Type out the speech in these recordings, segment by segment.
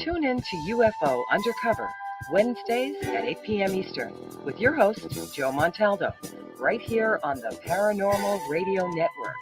Tune in to UFO Undercover, Wednesdays at 8 p.m. Eastern, with your host, Joe Montaldo, right here on the Paranormal Radio Network.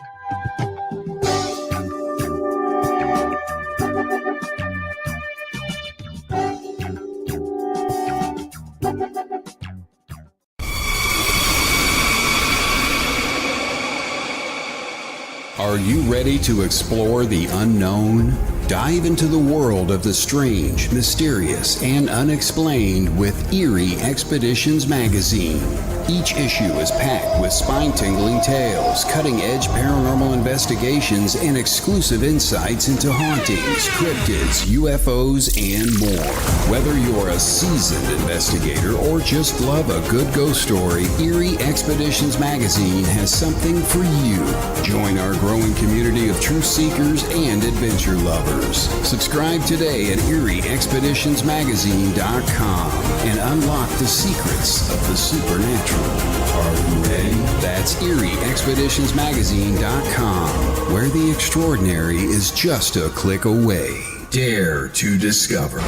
Are you ready to explore the unknown? Dive into the world of the strange, mysterious, and unexplained with Eerie Expeditions magazine. Each issue is packed with spine-tingling tales, cutting-edge paranormal investigations, and exclusive insights into hauntings, cryptids, UFOs, and more. Whether you're a seasoned investigator or just love a good ghost story, Eerie Expeditions magazine has something for you. Join our growing community of truth seekers and adventure lovers. Subscribe today at EerieExpeditionsMagazine.com and unlock the secrets of the supernatural. Are you ready? That's EerieExpeditionsMagazine.com, where the extraordinary is just a click away. Dare to discover.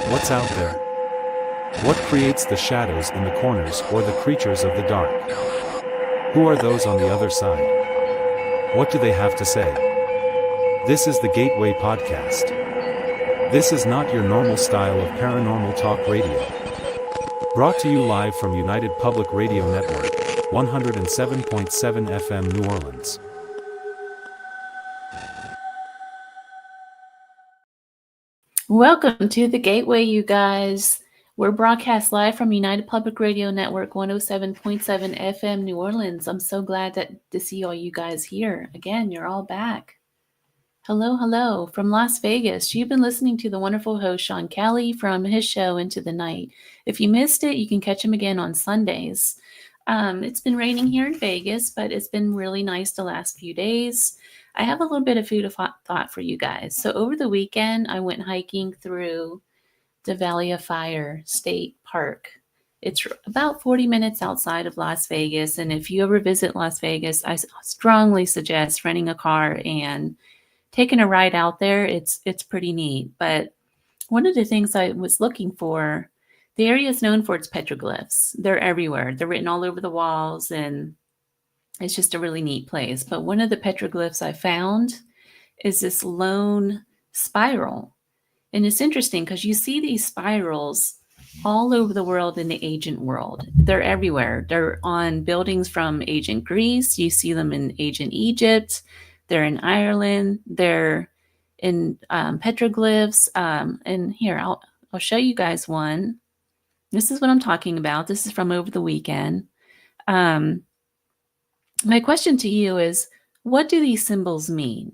What's out there? What creates the shadows in the corners or the creatures of the dark? Who are those on the other side? What do they have to say? This is the Gateway Podcast. This is not your normal style of paranormal talk radio. Brought to you live from United Public Radio Network, 107.7 FM New Orleans. Welcome to the Gateway, you guys. We're broadcast live from United Public Radio Network, 107.7 FM New Orleans. I'm so glad to see all you guys here. Again, you're all back. Hello, hello from Las Vegas. You've been listening to the wonderful host, Sean Kelly, from his show Into the Night. If you missed it, you can catch him again on Sundays. It's been raining here in Vegas, but it's been really nice the last few days. I have a little bit of food of thought for you guys. So over the weekend, I went hiking through the Valley of Fire State Park. It's about 40 minutes outside of Las Vegas. And if you ever visit Las Vegas, I strongly suggest renting a car and taking a ride out there. It's pretty neat. But one of the things I was looking for, the area is known for its petroglyphs. They're everywhere. They're written all over the walls, and it's just a really neat place. But one of the petroglyphs I found is this lone spiral. And it's interesting because you see these spirals all over the world in the ancient world. They're everywhere. They're on buildings from ancient Greece. You see them in ancient Egypt. They're in Ireland. They're in petroglyphs. And here, I'll show you guys one. This is what I'm talking about. This is from over the weekend. My question to you is, what do these symbols mean?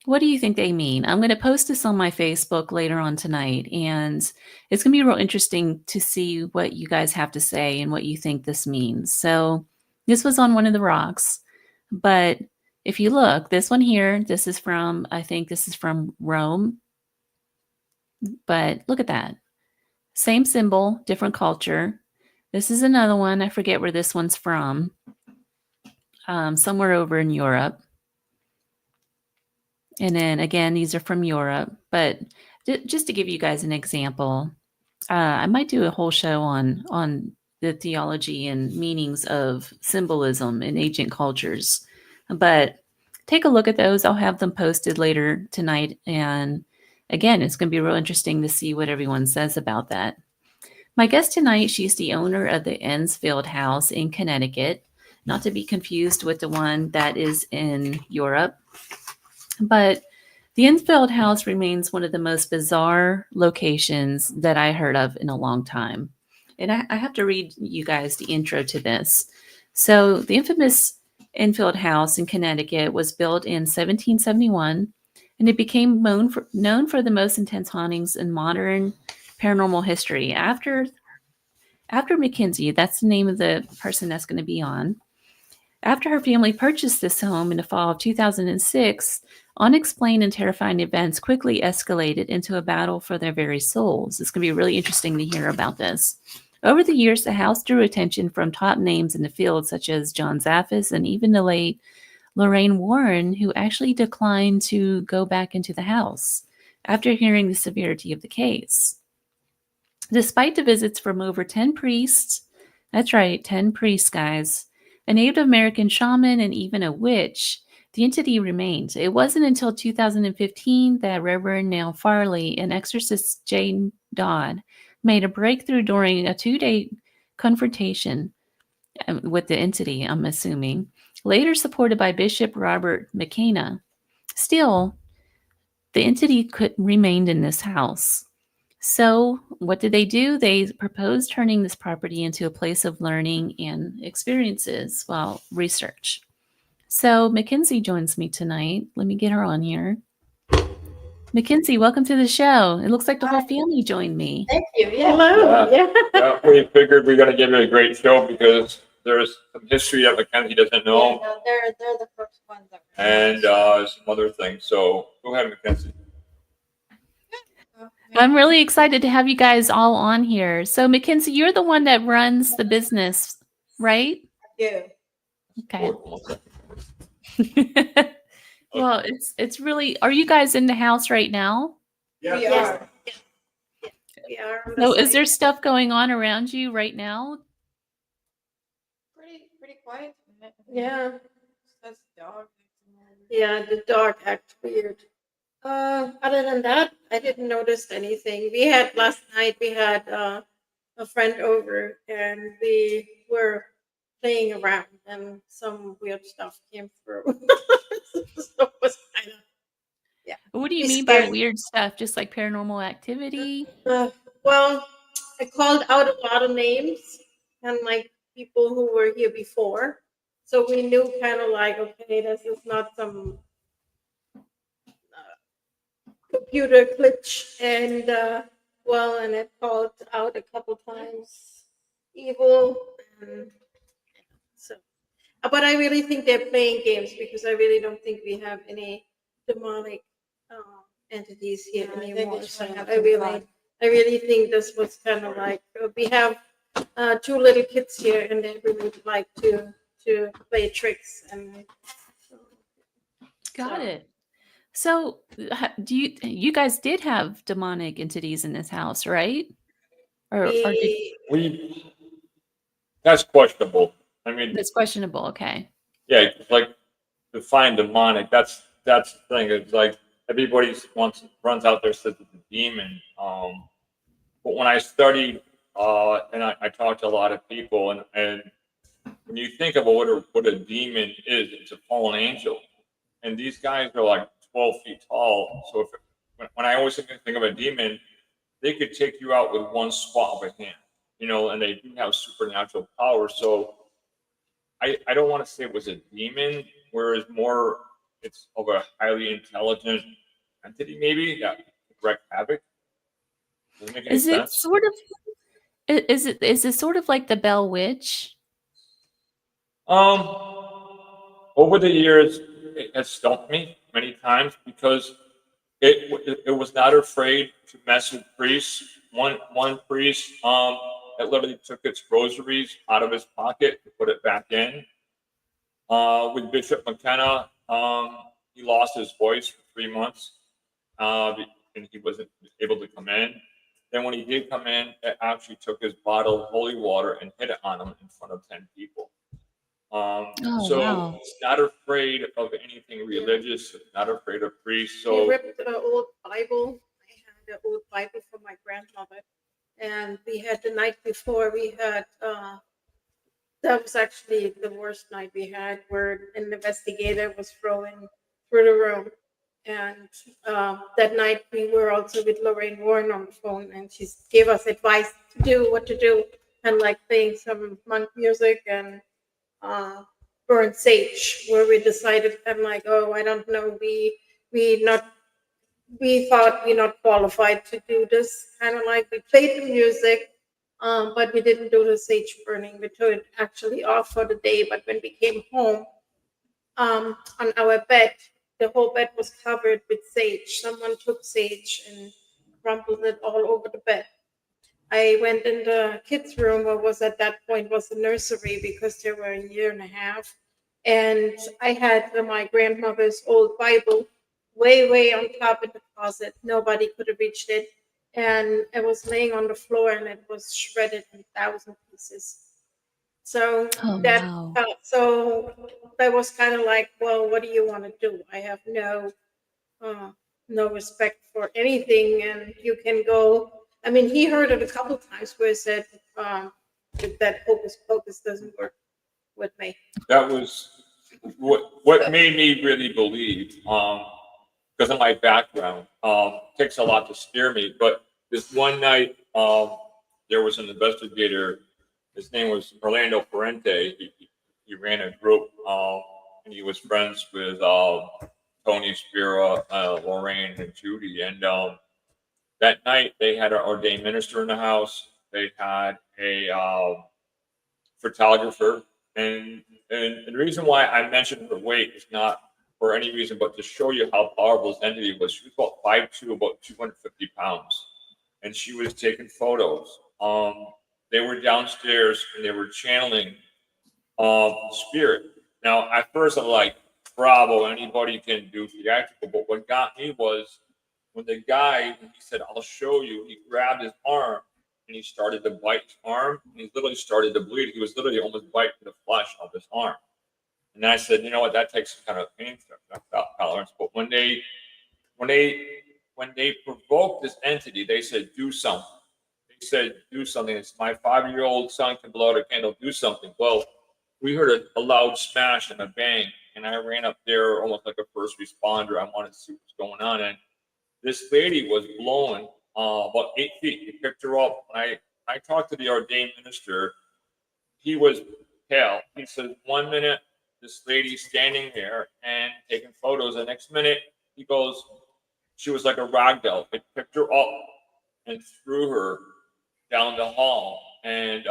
What do you think they mean? I'm going to post this on my Facebook later on tonight, and it's going to be real interesting to see what you guys have to say and what you think this means. So this was on one of the rocks, but if you look, this one here, I think this is from Rome, but look at that. Same symbol, different culture. This is another one. I forget where this one's from. Somewhere over in Europe. And then again, these are from Europe, but just to give you guys an example, I might do a whole show on the theology and meanings of symbolism in ancient cultures, but take a look at those. I'll have them posted later tonight. And again, it's going to be real interesting to see what everyone says about that. My guest tonight, she's the owner of the Enfield House in Connecticut, not to be confused with the one that is in Europe. But the Enfield House remains one of the most bizarre locations that I heard of in a long time. And I have to read you guys the intro to this. So the infamous Enfield House in Connecticut was built in 1771, and it became known for the most intense hauntings in modern paranormal history. After Mackenzie, that's the name of the person that's going to be on. After her family purchased this home in the fall of 2006, unexplained and terrifying events quickly escalated into a battle for their very souls. It's going to be really interesting to hear about this. Over the years, the house drew attention from top names in the field, such as John Zaffis and even the late Lorraine Warren, who actually declined to go back into the house after hearing the severity of the case. Despite the visits from over 10 priests, that's right, 10 priests, guys, a Native American shaman, and even a witch, the entity remained. It wasn't until 2015 that Reverend Neil Farley and exorcist Jay Dodd made a breakthrough during a 2-day confrontation with the entity, I'm assuming, later supported by Bishop Robert McKenna. Still, the entity remained in this house. So what did they do? They proposed turning this property into a place of learning and experiences, well, research. So Mackenzie joins me tonight. Let me get her on here. Mackenzie, welcome to the show. It looks like the whole family joined me. Thank you. Yeah. Hello. Yeah, we figured we are going to give you a great show because there's some history that Mackenzie doesn't know. Yeah, no, they're the first ones. And some other things. So go ahead, Mackenzie. I'm really excited to have you guys all on here. So Mackenzie, you're the one that runs the business, right? Yeah. Okay. Well, it's really, are you guys in the house right now? We are. We are. So is there stuff going on around you right now? Pretty quiet. Yeah. That's dog. Yeah, the dog acts weird. Other than that, I didn't notice anything. Last night we had a friend over and we were playing around and some weird stuff came through. So it was kind of, yeah. What do you Be mean by scared. weird stuff? Just like paranormal activity? Well, I called out a lot of names and like people who were here before. So we knew kind of like, okay, this is not some computer glitch. And and it called out a couple times evil. And so, but I really think they're playing games because I really don't think we have any demonic entities here anymore. So I really think this was kind of like we have 2 little kids here, and they really like to play tricks and. Got it. So do you guys did have demonic entities in this house, right? That's questionable. I mean, That's questionable. Okay. yeah, like define demonic. That's the thing. It's like everybody runs out there says it's a demon. But when I studied and I talked to a lot of people, and when you think about what a demon is, it's a fallen angel, and these guys are like 12 feet tall. So when I always think of a demon, they could take you out with one swat of a hand, and they do have supernatural power. So I don't want to say it was a demon, whereas more it's of a highly intelligent entity, maybe that wreak havoc. Does it make any sense? Is it sort of like the Bell Witch? Over the years, it has stumped me many times because it was not afraid to mess with priests. One priest, it literally took its rosaries out of his pocket to put it back in. With Bishop McKenna, he lost his voice for 3 months, and he wasn't able to come in. Then when he did come in, it actually took his bottle of holy water and hit it on him in front of 10 people. Wow. It's not afraid of anything religious. It's not afraid of priests. So he ripped the old Bible. I had the old Bible from my grandmother, and we had the night before. We had that was actually the worst night we had, where an investigator was throwing through the room. And that night we were also with Lorraine Warren on the phone, and she gave us advice to do what to do, and like playing some monk music and burn sage, where we decided, I'm like, oh, I don't know, we thought we're not qualified to do this. Kind of like we played the music, but we didn't do the sage burning. We took it actually off for the day. But when we came home, on our bed, the whole bed was covered with sage. Someone took sage and crumpled it all over the bed. I went in the kids' room, what was at that point was the nursery, because they were 1.5 years, And I had my grandmother's old Bible way on top of the closet. Nobody could have reached it. And it was laying on the floor and it was shredded in 1,000 pieces. So Oh, that wow. so that was kind of like, well, what do you want to do? I have no respect for anything, and you can go. I mean, he heard it a couple times where he said that hocus pocus doesn't work with me. That was what made me really believe, because of my background. Takes a lot to scare me. But this one night, there was an investigator. His name was Orlando Ferrante. He ran a group, and he was friends with Tony Spira, Lorraine, and Judy. And that night, they had an ordained minister in the house. They had a photographer, and the reason why I mentioned her weight is not for any reason, but to show you how powerful this entity was. She was about 5'2", about 250 pounds, and she was taking photos. They were downstairs and they were channeling spirit. Now, at first, I'm like, bravo, anybody can do theatrical. But what got me was when the guy, he said, I'll show you, he grabbed his arm and he started to bite his arm, and he literally started to bleed. He was literally almost biting the flesh of his arm. And I said, you know what, that takes some kind of pain tolerance. But when they provoked this entity, they said, do something. They said, do something. It's my 5-year-old son can blow out a candle, do something. Well, we heard a loud smash and a bang, and I ran up there almost like a first responder. I wanted to see what's going on. And this lady was blowing about 8 feet. He picked her up. When I talked to the ordained minister, he was pale. He said, 1 minute, this lady's standing there and taking photos. The next minute, he goes, she was like a rag doll. It picked her up and threw her down the hall. And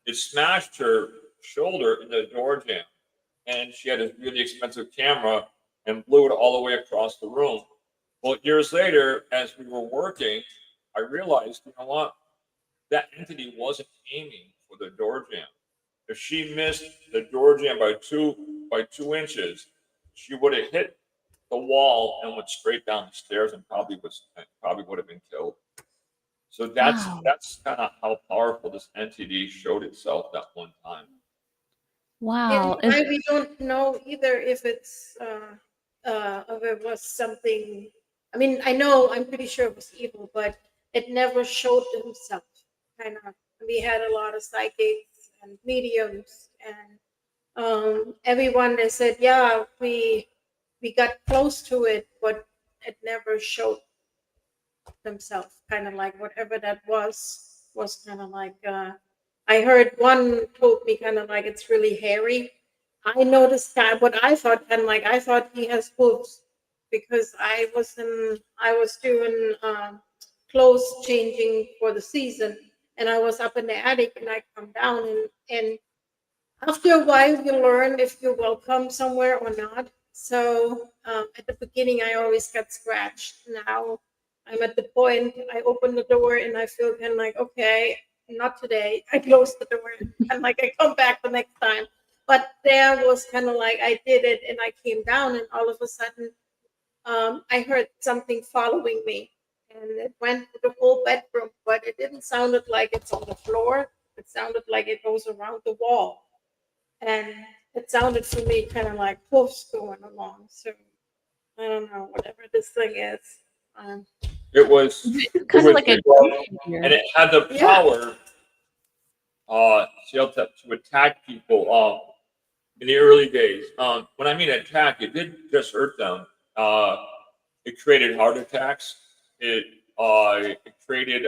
it smashed her shoulder in the door jamb. And she had a really expensive camera and blew it all the way across the room. Well, years later, as we were working, I realized, you know what? That entity wasn't aiming for the door jamb. If she missed the door jamb by two inches, she would have hit the wall and went straight down the stairs and probably would have been killed. So that's Wow. kind of how powerful this entity showed itself that one time. Wow. And we don't know either if it's if it was something. I mean, I'm pretty sure it was evil, but it never showed himself. Kind of, we had a lot of psychics and mediums, and everyone that said, yeah, we got close to it, but it never showed themselves. Kind of like whatever that was kind of like. I heard one told me kind of like it's really hairy. I noticed that what I thought, and like I thought he has hooves because I was doing clothes changing for the season, and I was up in the attic, and I come down, and after a while you learn if you're welcome somewhere or not. So at the beginning I always got scratched. Now I'm at the point I open the door and I feel kind of like, okay, not today. I close the door and like I come back the next time. But there was kind of like I did it and I came down, and all of a sudden I heard something following me, and it went to the whole bedroom, but it didn't sound like it's on the floor. It sounded like it goes around the wall, and it sounded for me kind of like hoofs going along. So I don't know, whatever this thing is. It was Kind of like a and it had the power to attack people in the early days. When I mean attack, it didn't just hurt them. It created heart attacks. It created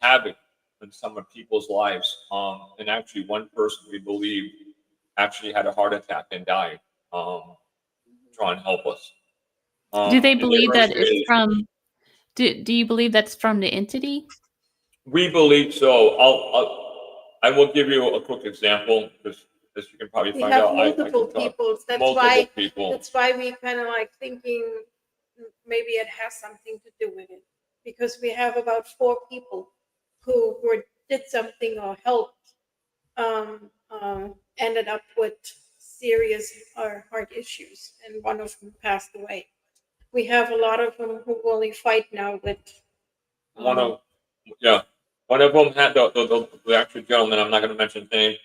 havoc in some of people's lives. And actually, one person we believe actually had a heart attack and died trying to help us. Do they believe that it's from? Do you believe that's from the entity? We believe so. I will give you a quick example because as you can probably We find have out, multiple people. That's why we kind of like thinking maybe it has something to do with it, because we have about 4 people who did something or helped ended up with serious heart issues, and one of them passed away. We have a lot of them who only fight now with. One of them had the actual gentleman. I'm not going to mention his name.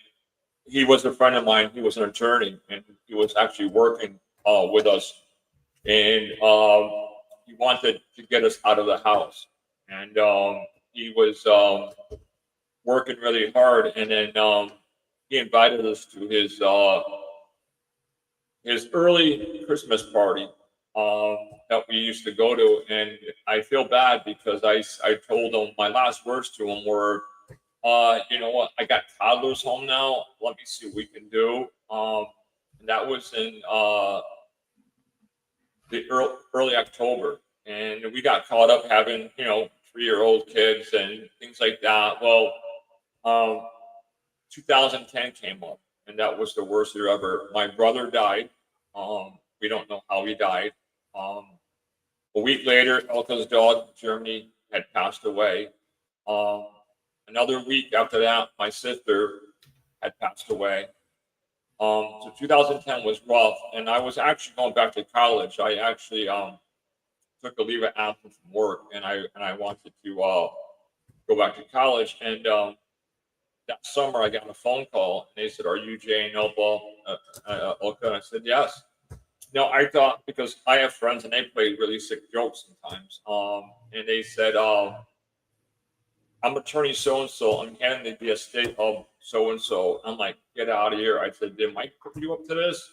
He was a friend of mine. He was an attorney, and he was actually working with us, and he wanted to get us out of the house, and he was working really hard, and then he invited us to his early Christmas party that we used to go to, and I feel bad because I told him, my last words to him were, you know what, I got toddlers home now. Let me see what we can do. And that was in the early October, and we got caught up having 3-year-old kids and things like that. Well, 2010 came up, and that was the worst year ever. My brother died. We don't know how he died. A week later, Elke's dog, Germany, had passed away. Another week after that, my sister had passed away. So 2010 was rough, and I was actually going back to college. I actually took a leave of absence from work, and I wanted to go back to college. And that summer, I got a phone call, and they said, "Are you Jay Elke?" And I said, "Yes." No, I thought, because I have friends and they play really sick jokes sometimes. And they said, "I'm attorney so-and-so. I'm handing the estate of so-and-so." I'm like, "Get out of here." I said, "Did Mike put you up to this?"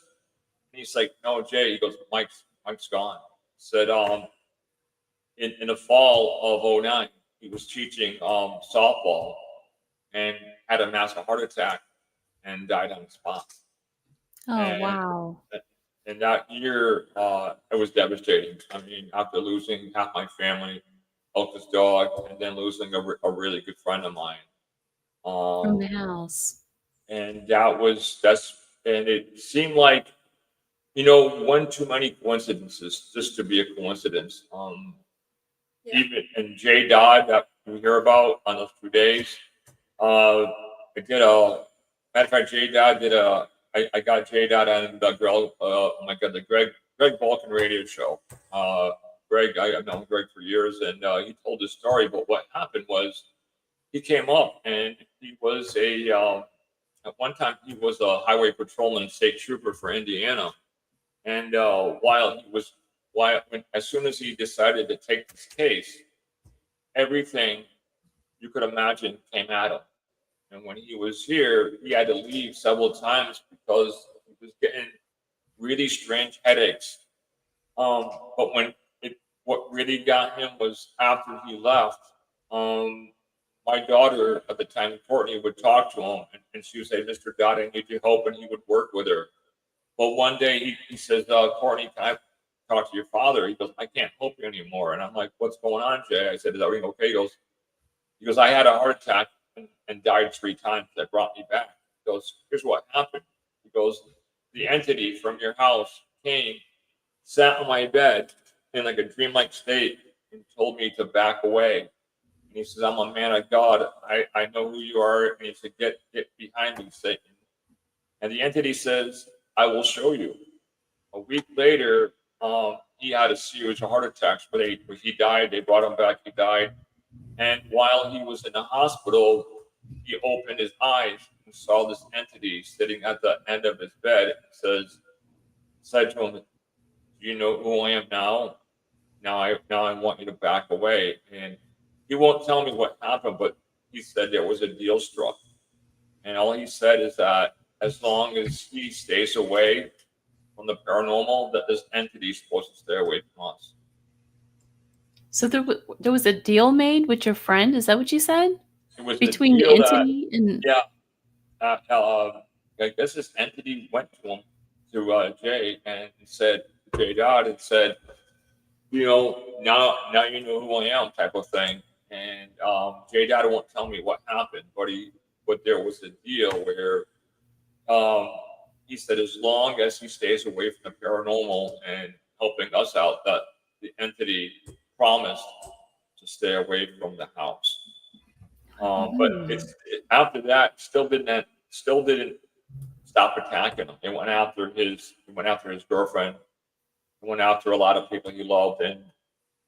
And he's like, "No, Jay." He goes, Mike's gone." He said, in the fall of 2009, he was teaching softball and had a massive heart attack and died on the spot. Oh, wow. And that year, it was devastating. I mean, after losing half my family, Elke's dog, and then losing a really good friend of mine. From the house. And and it seemed like, one too many coincidences just to be a coincidence. Even, and Jay Dodd that we hear about on those 2 days, I did matter of fact, Jay Dodd did I got Jay Dodd on the Greg Balkan radio show. Greg, I've known Greg for years, and he told his story. But what happened was, he came up, and he was at one time he was a highway patrolman, state trooper for Indiana, and as soon as he decided to take this case, everything you could imagine came at him. And when he was here, he had to leave several times because he was getting really strange headaches. But what really got him was after he left, my daughter at the time, Courtney, would talk to him, and she would say, "Mr. Dodd, I need your help," and he would work with her. But one day he says, "Courtney, can I talk to your father?" He goes, "I can't help you anymore." And I'm like, "What's going on, Jay?" I said, "Is everything okay?" He goes, "I had a heart attack and died 3 times. That brought me back." He goes, "Here's what happened." He goes, "The entity from your house came, sat on my bed in like a dreamlike state, and told me to back away. And he says, I'm a man of God. I know who you are." And he said, get behind me, Satan." And the entity says, "I will show you." A week later, he had a series of heart attacks, but he died. They brought him back. He died. And while he was in the hospital, he opened his eyes and saw this entity sitting at the end of his bed and said to him, "Do you know who I am now? Now I want you to back away." And he won't tell me what happened, but he said there was a deal struck. And all he said is that as long as he stays away from the paranormal, that this entity is supposed to stay away from us. So there was a deal made with your friend? Is that what you said? It was between the entity and I guess this entity went to him, to Jay, and said, Jay Dodd, and said, now you know who I am, type of thing. And Jay Dodd won't tell me what happened, but there was a deal where he said as long as he stays away from the paranormal and helping us out, that the entity promised to stay away from the house. But after that, still didn't stop attacking him. He went after his girlfriend. He went after a lot of people he loved, and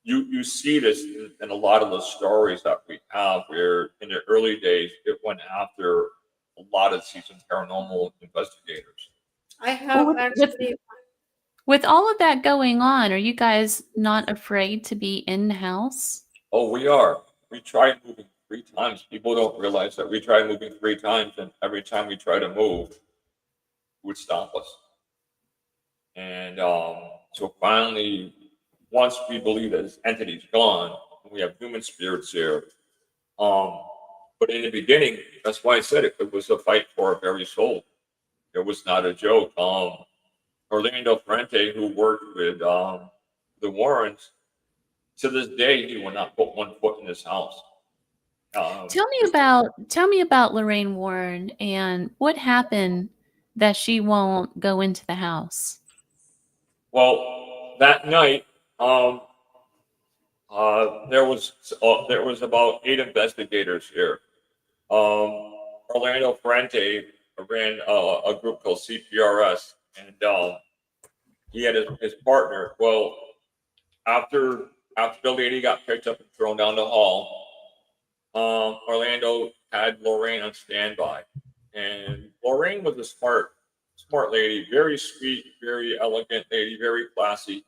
you see this in a lot of the stories that we have, where in the early days it went after a lot of seasoned paranormal investigators. I have Well, actually. with all of that going on, are you guys not afraid to be in the house? Oh, we are. We tried moving 3 times. People don't realize that we tried moving 3 times, and every time we try to move, it would stop us. And so finally, once we believe that this entity's gone, we have human spirits here. But in the beginning, that's why I said it was a fight for our very soul. It was not a joke. Orlando Ferrante, who worked with the Warrens, to this day, he will not put one foot in this house. Tell me about Lorraine Warren and what happened that she won't go into the house. Well, that night, there was about 8 investigators here. Orlando Ferrante ran a group called CPRS, and he had his partner. Well, after the lady got picked up and thrown down the hall, Orlando had Lorraine on standby, and Lorraine was a smart lady, very sweet, very elegant lady, very classy.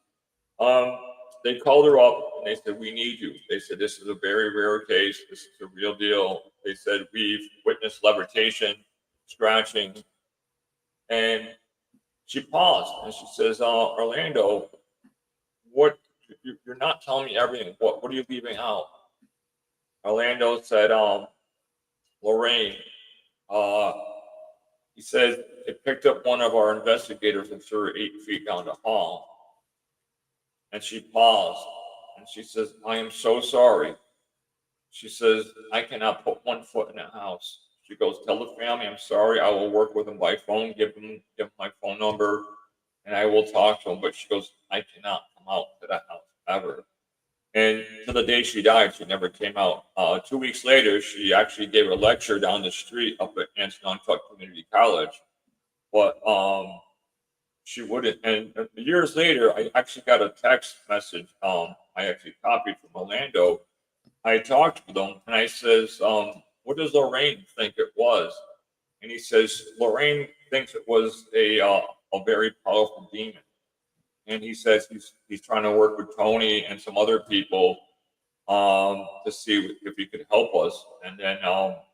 They called her up and they said, "We need you." They said, "This is a very rare case. This is a real deal." They said, "We've witnessed levitation, scratching." And she paused and she says, "Orlando, what? You're not telling me everything. What are you leaving out?" Orlando said, "Lorraine, he says it picked up one of our investigators and threw her 8 feet down the hall." And she paused and she says, "I am so sorry." She says, "I cannot put one foot in the house." She goes, "Tell the family I'm sorry. I will work with them by phone, give them my phone number, and I will talk to them." But she goes, "I cannot come out to that house ever." And to the day she died, she never came out. 2 weeks later, she actually gave a lecture down the street up at Anson-on-Tuck Community College. But she wouldn't. And years later, I actually got a text message. I actually copied from Orlando. I talked with him and I says, "What does Lorraine think it was?" And he says, "Lorraine thinks it was a very powerful demon." And he says he's trying to work with Tony and some other people to see if he could help us. And then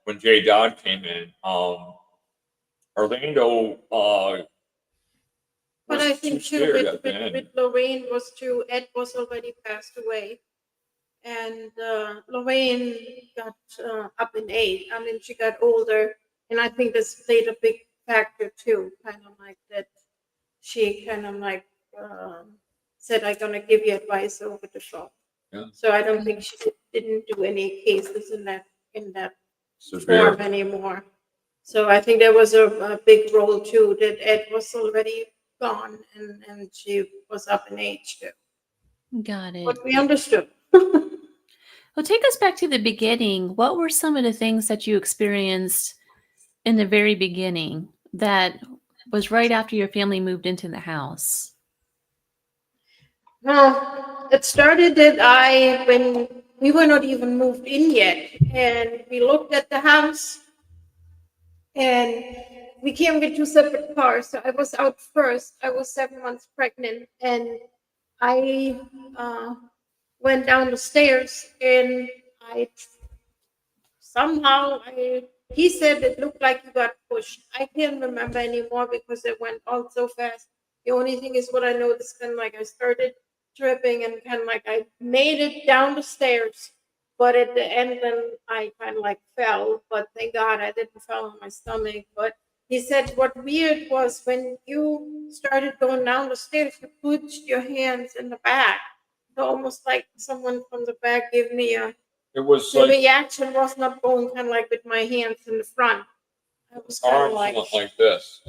when Jay Dodd came in, Orlando But was I think too too scared at the end. with Lorraine was too, Ed was already passed away. And Lorraine got up in age. I mean, she got older. And I think this played a big factor too, kind of like that she kind of like said, "I'm going to give you advice over the phone." Yeah. So I don't think she didn't do any cases in that Severe. form anymore. So I think there was a big role too, that Ed was already gone and she was up in age too. Got it. But we understood. Well, take us back to the beginning. What were some of the things that you experienced in the very beginning that was right after your family moved into the house? Well, it started that when we were not even moved in yet, and we looked at the house, and we came with 2 separate cars. So I was out first. I was 7 months pregnant, and I went down the stairs, and he said it looked like you got pushed. I can't remember anymore because it went all so fast. The only thing is what I noticed, kind of like I started tripping and kind of like I made it down the stairs, but at the end then I kind of like fell. But thank God I didn't fall on my stomach. But he said what weird was when you started going down the stairs, you put your hands in the back. So almost like someone from the back gave me the reaction was not going kind of like with my hands in the front. I was kind of arms went like this,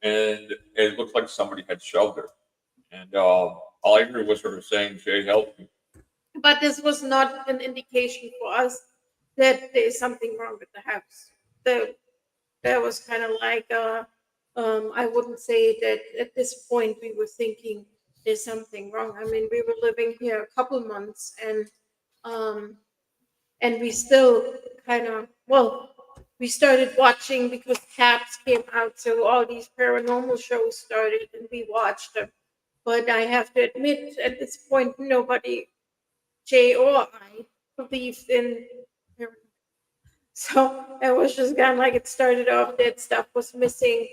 and it looked like somebody had shoved her. And all I heard was her saying, "Jay, help me." But this was not an indication for us that there is something wrong with the house. There was kind of like I wouldn't say that at this point we were thinking there's something wrong. I mean, we were living here a couple months, and we still kind of, well, we started watching because Caps came out, so all these paranormal shows started, and we watched them. But I have to admit, at this point, nobody, Jay or I, believed in paranormal. So it was just kind of like it started off that stuff was missing,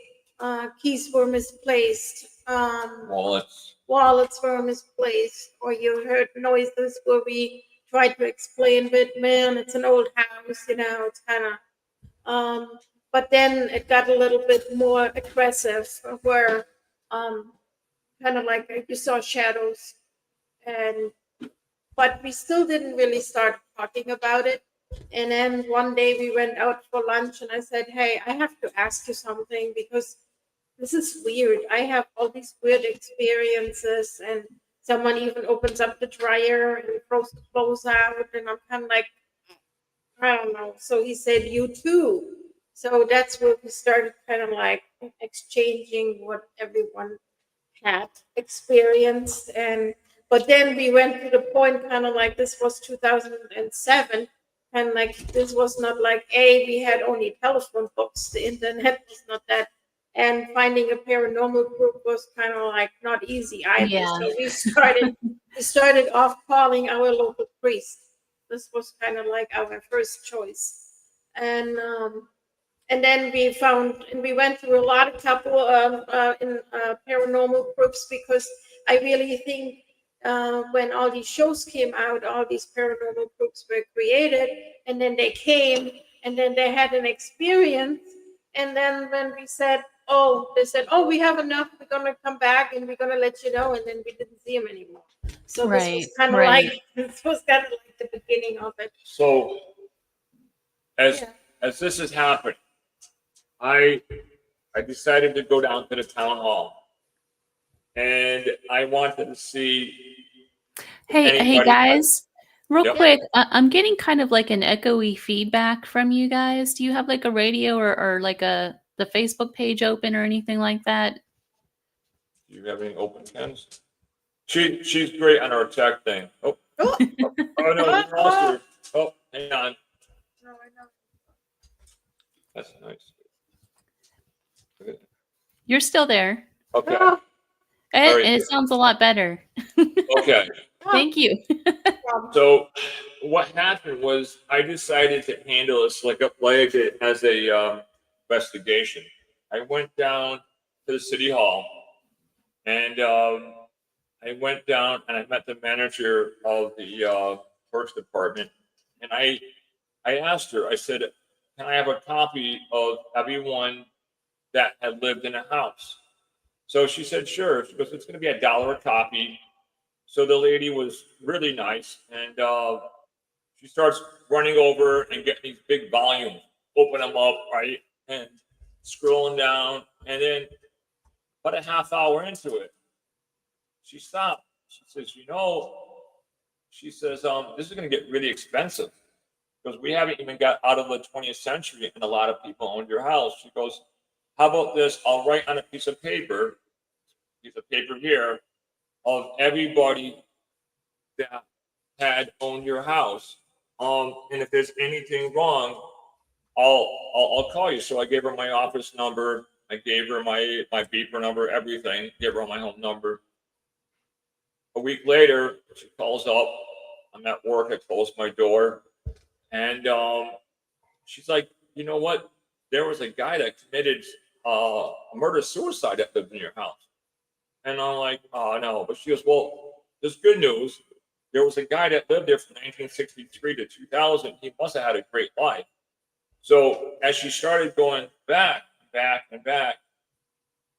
keys were misplaced, wallets were misplaced, or you heard noises where we tried to explain, but man, it's an old house, it's kind of, but then it got a little bit more aggressive where, kind of like you saw shadows, and but we still didn't really start talking about it. And then one day we went out for lunch, and I said, "Hey, I have to ask you something because this is weird. I have all these weird experiences, and someone even opens up the dryer and throws the clothes out, and I'm kind of like, I don't know." So he said, "You too." So that's where we started kind of like exchanging what everyone had experienced. And but then we went to the point kind of like this was 2007, and like this was not like we had only telephone books, the internet was not that, and finding a paranormal group was kind of like not easy either. Yeah. So we started off calling our local priest. This was kind of like our first choice. And then we went through a lot of couple in paranormal groups, because I really think when all these shows came out, all these paranormal groups were created, and then they came, and then they had an experience, and then when we said, they said, "Oh, we have enough. We're gonna come back and we're gonna let you know," and then we didn't see them anymore. So this was kind of like the beginning of it. So as this is happening, I decided to go down to the town hall, and I wanted to see. Hey guys, real Yep. quick, I'm getting kind of like an echoey feedback from you guys. Do you have like a radio or like the Facebook page open or anything like that? Do you have any open cams? She's great on our tech thing. Oh no, we lost her. Oh, hang on. No, I know. That's nice. You're still there. Okay. It sounds a lot better. Okay. Thank you. So what happened was I decided to handle this like it as a investigation. I went down to the city hall, and I went down and I met the manager of the works department, and I asked her. I said, "Can I have a copy of everyone that had lived in a house?" So she said, "Sure." She goes, "It's going to be $1 a copy." So the lady was really nice, and she starts running over and getting these big volumes, open them up, right, and scrolling down, and then about a half hour into it, she stopped. She says, she says, "This is going to get really expensive because we haven't even got out of the 20th century, and a lot of people owned your house." She goes, "How about this? I'll write on a piece of paper here, of everybody that had owned your house. And if there's anything wrong, I'll call you." So I gave her my office number. I gave her my beeper number, everything. Gave her my home number. A week later, she calls up. I'm at work. I close my door, and she's like, "You know what? There was a guy that committed a murder-suicide that lived in your house." And I'm like, "Oh, no." But she goes, "Well, there's good news. There was a guy that lived there from 1963 to 2000. He must have had a great life." So as she started going back, and back,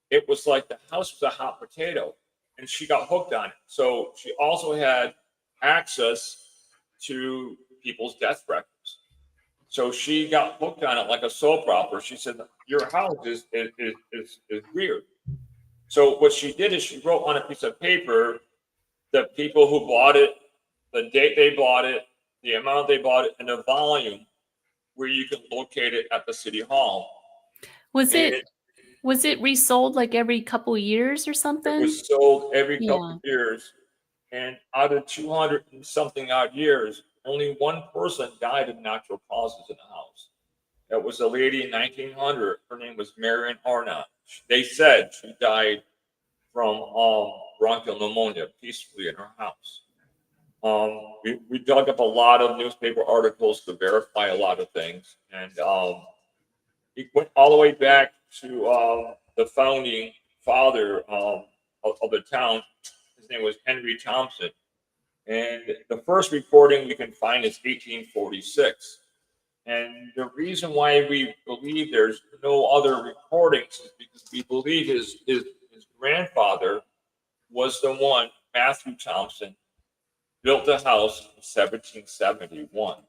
it was like the house was a hot potato, and she got hooked on it. So she also had access to people's death records. So she got hooked on it like a soap opera. She said, "Your house is weird." So what she did is she wrote on a piece of paper the people who bought it, the date they bought it, the amount they bought it, and the volume where you can locate it at the city hall. Was Was it resold like every couple years or It something? was sold every couple Yeah. of years, and out of 200 and something odd years, only one person died of natural causes in the house. That was a lady in 1900. Her name was Marion Arnott. They said she died from bronchial pneumonia peacefully in her house. We dug up a lot of newspaper articles to verify a lot of things, and it went all the way back to the founding father of the town. His name was Henry Thompson, and the first recording we can find is 1846. And the reason why we believe there's no other recordings is because we believe his grandfather was the one, Matthew Thompson, built the house in 1771.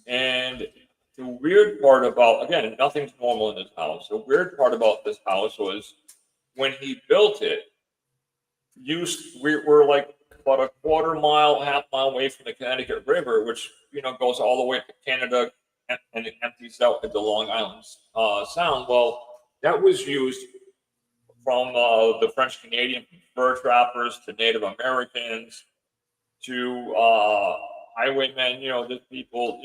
And the weird part about, again, nothing's normal in this house. The weird part about this house was when he built it, we're like about a quarter mile, half mile away from the Connecticut River, which, goes all the way to Canada and it empties out at the Long Island Sound. Well, that was used from the French Canadian fur trappers to Native Americans to highwaymen, the people,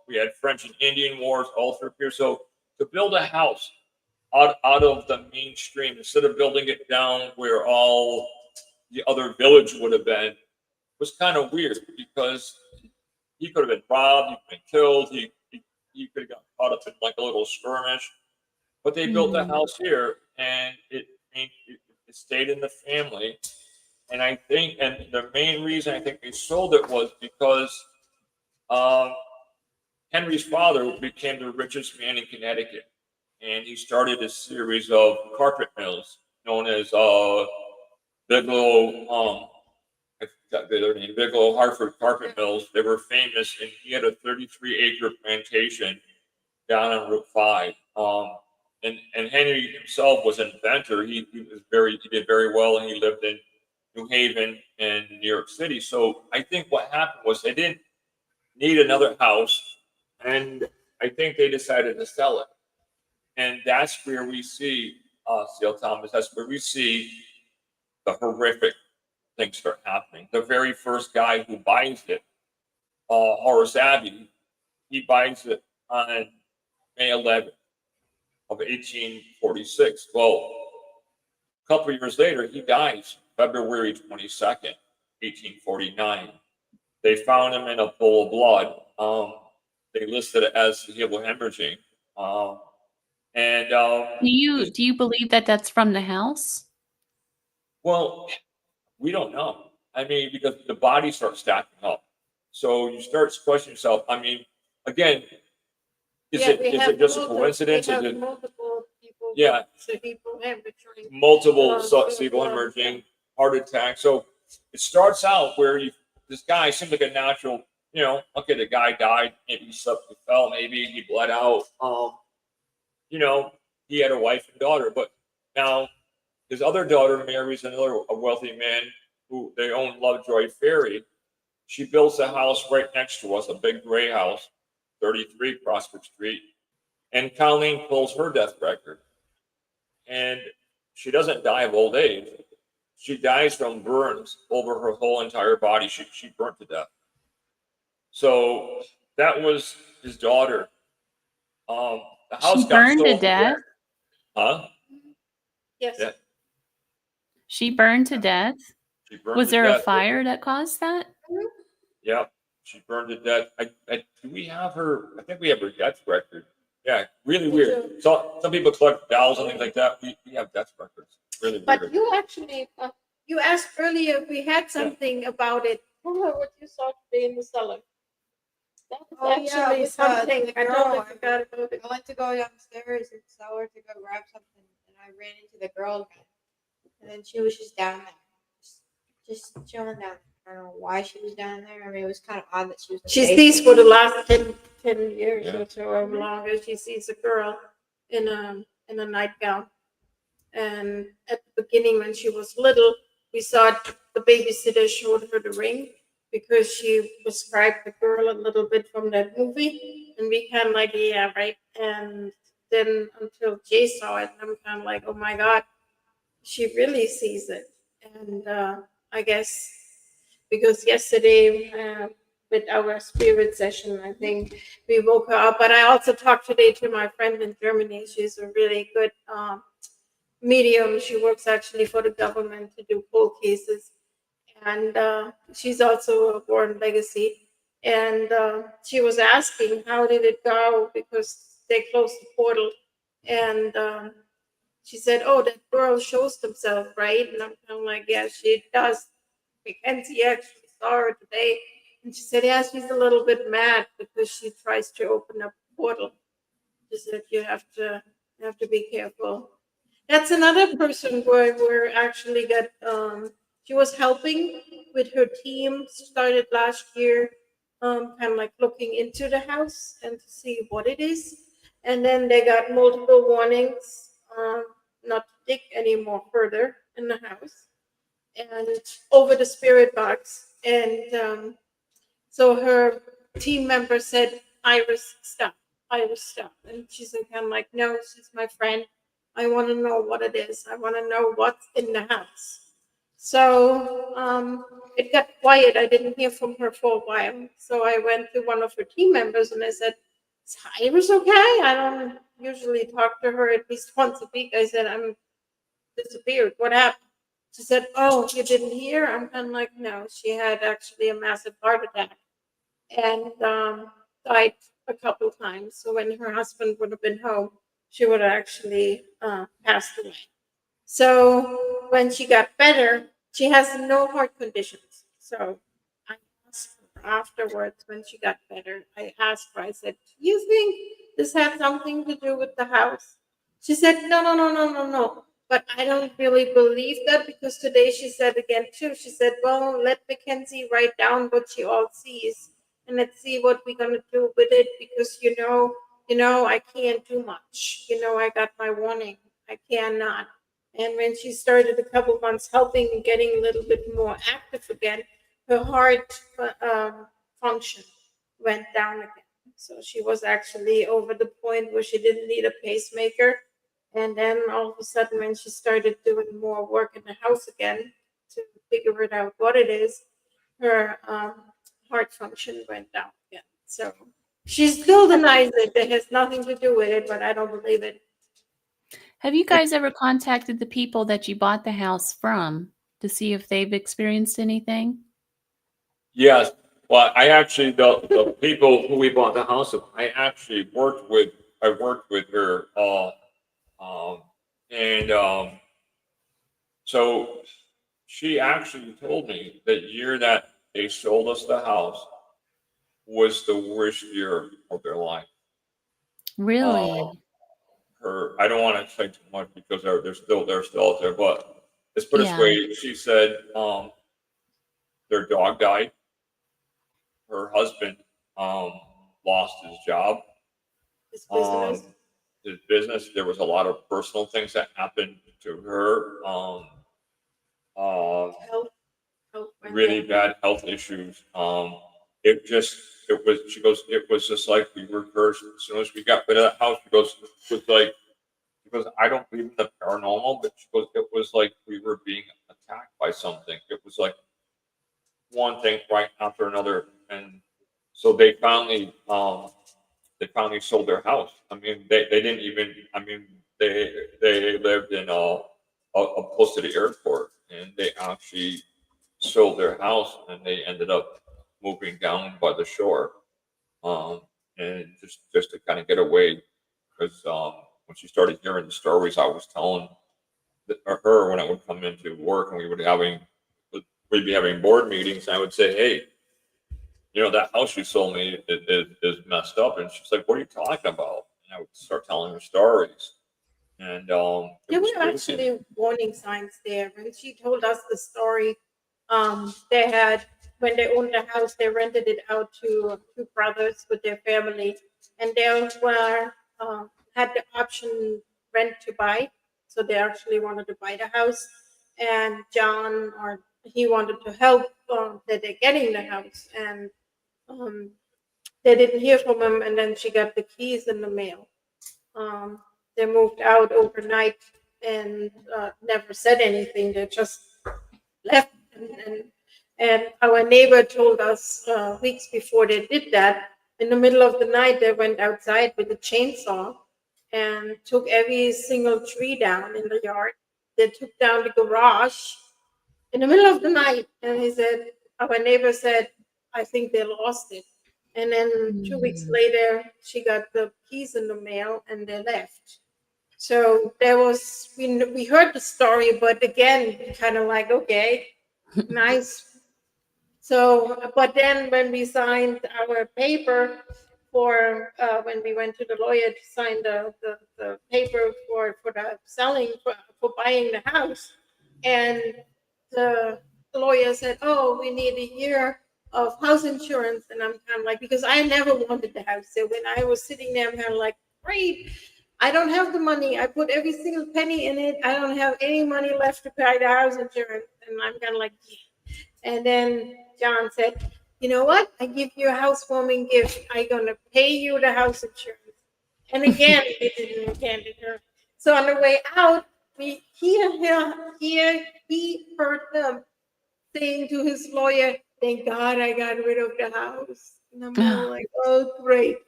we had French and Indian wars all through here. So to build a house out of the mainstream, instead of building it down where all the other village would have been, was kind of weird, because he could have been robbed, he could have been killed, he could have got caught up in like a little skirmish. But they built the house here, and it stayed in the family. And I think, and the main reason I think they sold it was because Henry's father became the richest man in Connecticut, and he started a series of carpet mills known as Bigelow. I forgot their name, Bigelow Hartford Carpet Mills. They were famous, and he had a 33-acre plantation down on Route 5. And Henry himself was an inventor. He did very well, and he lived in New Haven and New York City. So I think what happened was they didn't need another house, and I think they decided to sell it. And that's where we see C.L. Thomas. That's where we see the horrific things start happening. The very first guy who buys it, Horace Abbey, he buys it on May 11th of 1846. Well, a couple of years later, he dies February 22nd, 1849. They found him in a pool of blood. They listed it as cerebral hemorrhaging. Do you believe that that's from the house? Well, we don't know. I mean, because the bodies start stacking up. So you start questioning yourself. I mean, again, is it just a coincidence? Is it multiple people? Yeah. Cerebral hemorrhaging. Multiple cerebral hemorrhaging, heart attack. So it starts out where this guy seems like a natural, okay, the guy died, maybe he slipped, he fell, maybe he bled out. He had a wife and daughter, but now his other daughter marries a wealthy man who they own Lovejoy Ferry. She builds a house right next to us, a big gray house, 33 Prospect Street. And Colleen pulls her death record. And she doesn't die of old age. She dies from burns over her whole entire body. She burnt to death. So that was his daughter. The house She burned to death? Huh? Yes. Yeah. She burned to death? Was there a fire that caused that? Yeah, she burned to death. Do we have her? I think we have her death record. Yeah, really weird. So some people collect dolls and things like that. We have death records. Really weird. But you actually, you asked earlier if we had something about it. What you saw today in the cellar. That was actually something. I totally forgot about it. I went to go downstairs in the cellar to go grab something, and I ran into the girl again. And then she was just down there, just chilling down there. I don't know why she was down there. I mean, it was kind of odd that she was. She sees for the last 10 years Yeah. or so or longer. She sees a girl in a nightgown. And at the beginning, when she was little, we saw the babysitter showed her the ring because she described the girl a little bit from that movie. And we kind of like, yeah, right. And then until Jay saw it, I'm kind of like, oh my God, she really sees it. And I guess because yesterday with our spirit session, I think we woke her up. But I also talked today to my friend in Germany. She's a really good medium. She works actually for the government to do cold cases. And she's also a born legacy. And she was asking, how did it go? Because they closed the portal. And she said, oh, that girl shows themselves, right? And I'm kind of like, yeah, she does. Mackenzie actually saw her today. And she said, yeah, she's a little bit mad because she tries to open up a portal. She said, you have to be careful. That's another person where we're actually got she was helping with her team, started last year, kind of like looking into the house and to see what it is. And then they got multiple warnings not to dig any more further in the house and over the spirit box. And so her team member said, Iris, stop. Iris, stop. And she's kind of like, no, she's my friend. I want to know what it is. I want to know what's in the house. So it got quiet. I didn't hear from her for a while. So I went to one of her team members and I said, is Iris okay? I don't usually talk to her at least once a week. I said, I'm disappeared. What happened? She said, oh, you didn't hear? I'm kind of like, no. She had actually a massive heart attack and died a couple times. So when her husband would have been home, she would have actually passed away. So when she got better, she has no heart conditions. So I asked her afterwards when she got better, I asked her, I said, do you think this had something to do with the house? She said, no, no, no, no, no, no. But I don't really believe that because today she said again too, she said, well, let Mackenzie write down what she all sees and let's see what we're gonna do with it because you know, I can't do much. You know, I got my warning. I cannot. And when she started a couple months helping and getting a little bit more active again, her heart function went down again. So she was actually over the point where she didn't need a pacemaker. And then all of a sudden, when she started doing more work in the house again to figure it out what it is, her heart function went down again. So she still denies it. It has nothing to do with it, but I don't believe it. Have you guys ever contacted the people that you bought the house from to see if they've experienced anything? Yes. Well, I actually, the people who we bought the house of, I actually worked with her, and so she actually told me that year that they sold us the house was the worst year of their life. Really? I don't want to say too much because they're still out there, but let's put it this Yeah. way. She said their dog died. Her husband lost his job. His business. His business. There was a lot of personal things that happened to her. Health went Really down. bad health issues. She goes, it was just like we were cursed. As soon as we got rid of that house, she goes, I don't believe in the paranormal, but she goes, it was like we were being attacked by something. It was like one thing right after another. And so they finally sold their house. I mean, they didn't even, I mean, they lived in close to the airport and they actually sold their house and they ended up moving down by the shore, and just to kind of get away because when she started hearing the stories I was telling her when I would come into work and we'd be having board meetings, I would say, hey, that house you sold me is messed up, and she's like, what are you talking about? And I would start telling her stories, and There were actually warning signs there. When she told us the story, they had, when they owned the house, they rented it out to two brothers with their family, and they were had the option rent to buy. So they actually wanted to buy the house, and John or he wanted to help that they're getting the house, and they didn't hear from him. And then she got the keys in the mail. They moved out overnight and never said anything. They just left. And our neighbor told us weeks before they did that, in the middle of the night, they went outside with a chainsaw and took every single tree down in the yard. They took down the garage in the middle of the night. And he said, our neighbor said, I think they lost it. And then 2 weeks later, she got the keys in the mail and they left. So there was, we heard the story, but again, kind of like, okay, nice. So, but then when we signed our paper for, when we went to the lawyer to sign the paper for the selling, for buying the house, and the lawyer said, oh, we need a year of house insurance. And I'm kind of like, because I never wanted the house. So when I was sitting there, I'm kind of like, great, I don't have the money. I put every single penny in it. I don't have any money left to pay the house insurance. And I'm kind of like, yeah. And then John said, you know what? I give you a housewarming gift. I'm going to pay you the house insurance. And again, they didn't hand it her. So on the way out, we he heard them saying to his lawyer, thank God I got rid of the house. And I'm like, oh, great.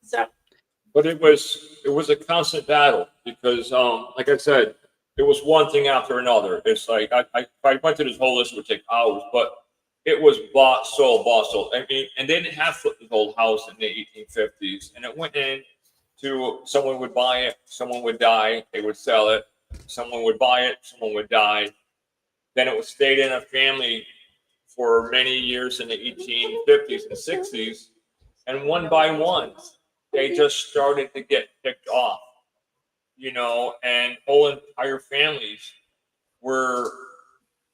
So, but it was a constant battle because, like I said, it was one thing after another. It's like if I went to this whole list, it would take hours, but it was bought, sold. I mean, and they didn't have the whole house in the 1850s, and it went in to someone would buy it, someone would die, they would sell it, someone would buy it, someone would die. Then it was stayed in a family for many years in the 1850s and 60s, and one by one, they just started to get picked off, and whole entire families were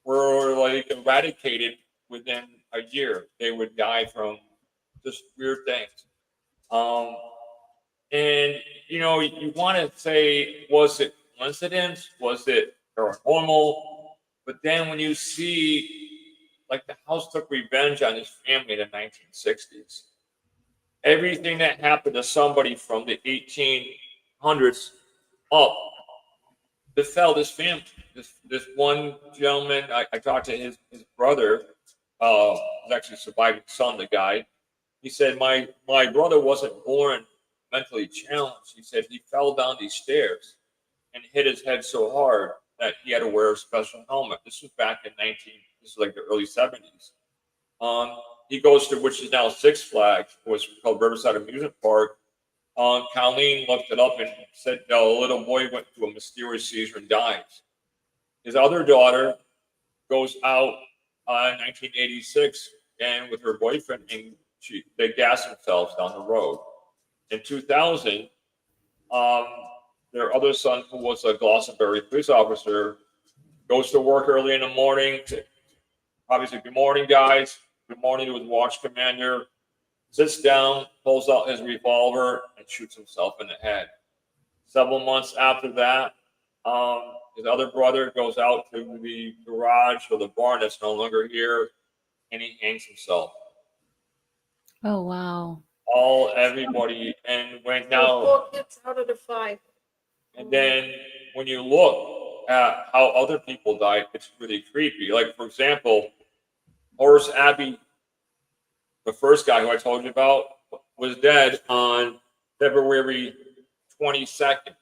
like eradicated within a year. They would die from just weird things. And you want to say, was it coincidence? Was it paranormal? But then when you see, like, the house took revenge on his family in the 1960s. Everything that happened to somebody from the 1800s up befell this family. This one gentleman, I talked to his brother, was actually a surviving son, the guy. He said, my brother wasn't born mentally challenged. He said he fell down these stairs and hit his head so hard that he had to wear a special helmet. This was back in this is like the early 70s. He goes to, which is now Six Flags, was called Riverside Amusement Park. Colleen looked it up and said, no, a little boy went through a mysterious seizure and dies. His other daughter goes out in 1986 and with her boyfriend, and they gas themselves down the road. In 2000, their other son, who was a Glastonbury police officer, goes to work early in the morning. Probably say, good morning, guys. Good morning to his watch commander. Sits down, pulls out his revolver, and shoots himself in the head. Several months after that, his other brother goes out to the garage or the barn that's no longer here, and he hangs himself. Oh, wow. Everybody, and when now, 4 kids out of the 5. and then when you look at how other people died, it's really creepy. Like, for example, Horace Abbey, the first guy who I told you about, was dead on February 22nd,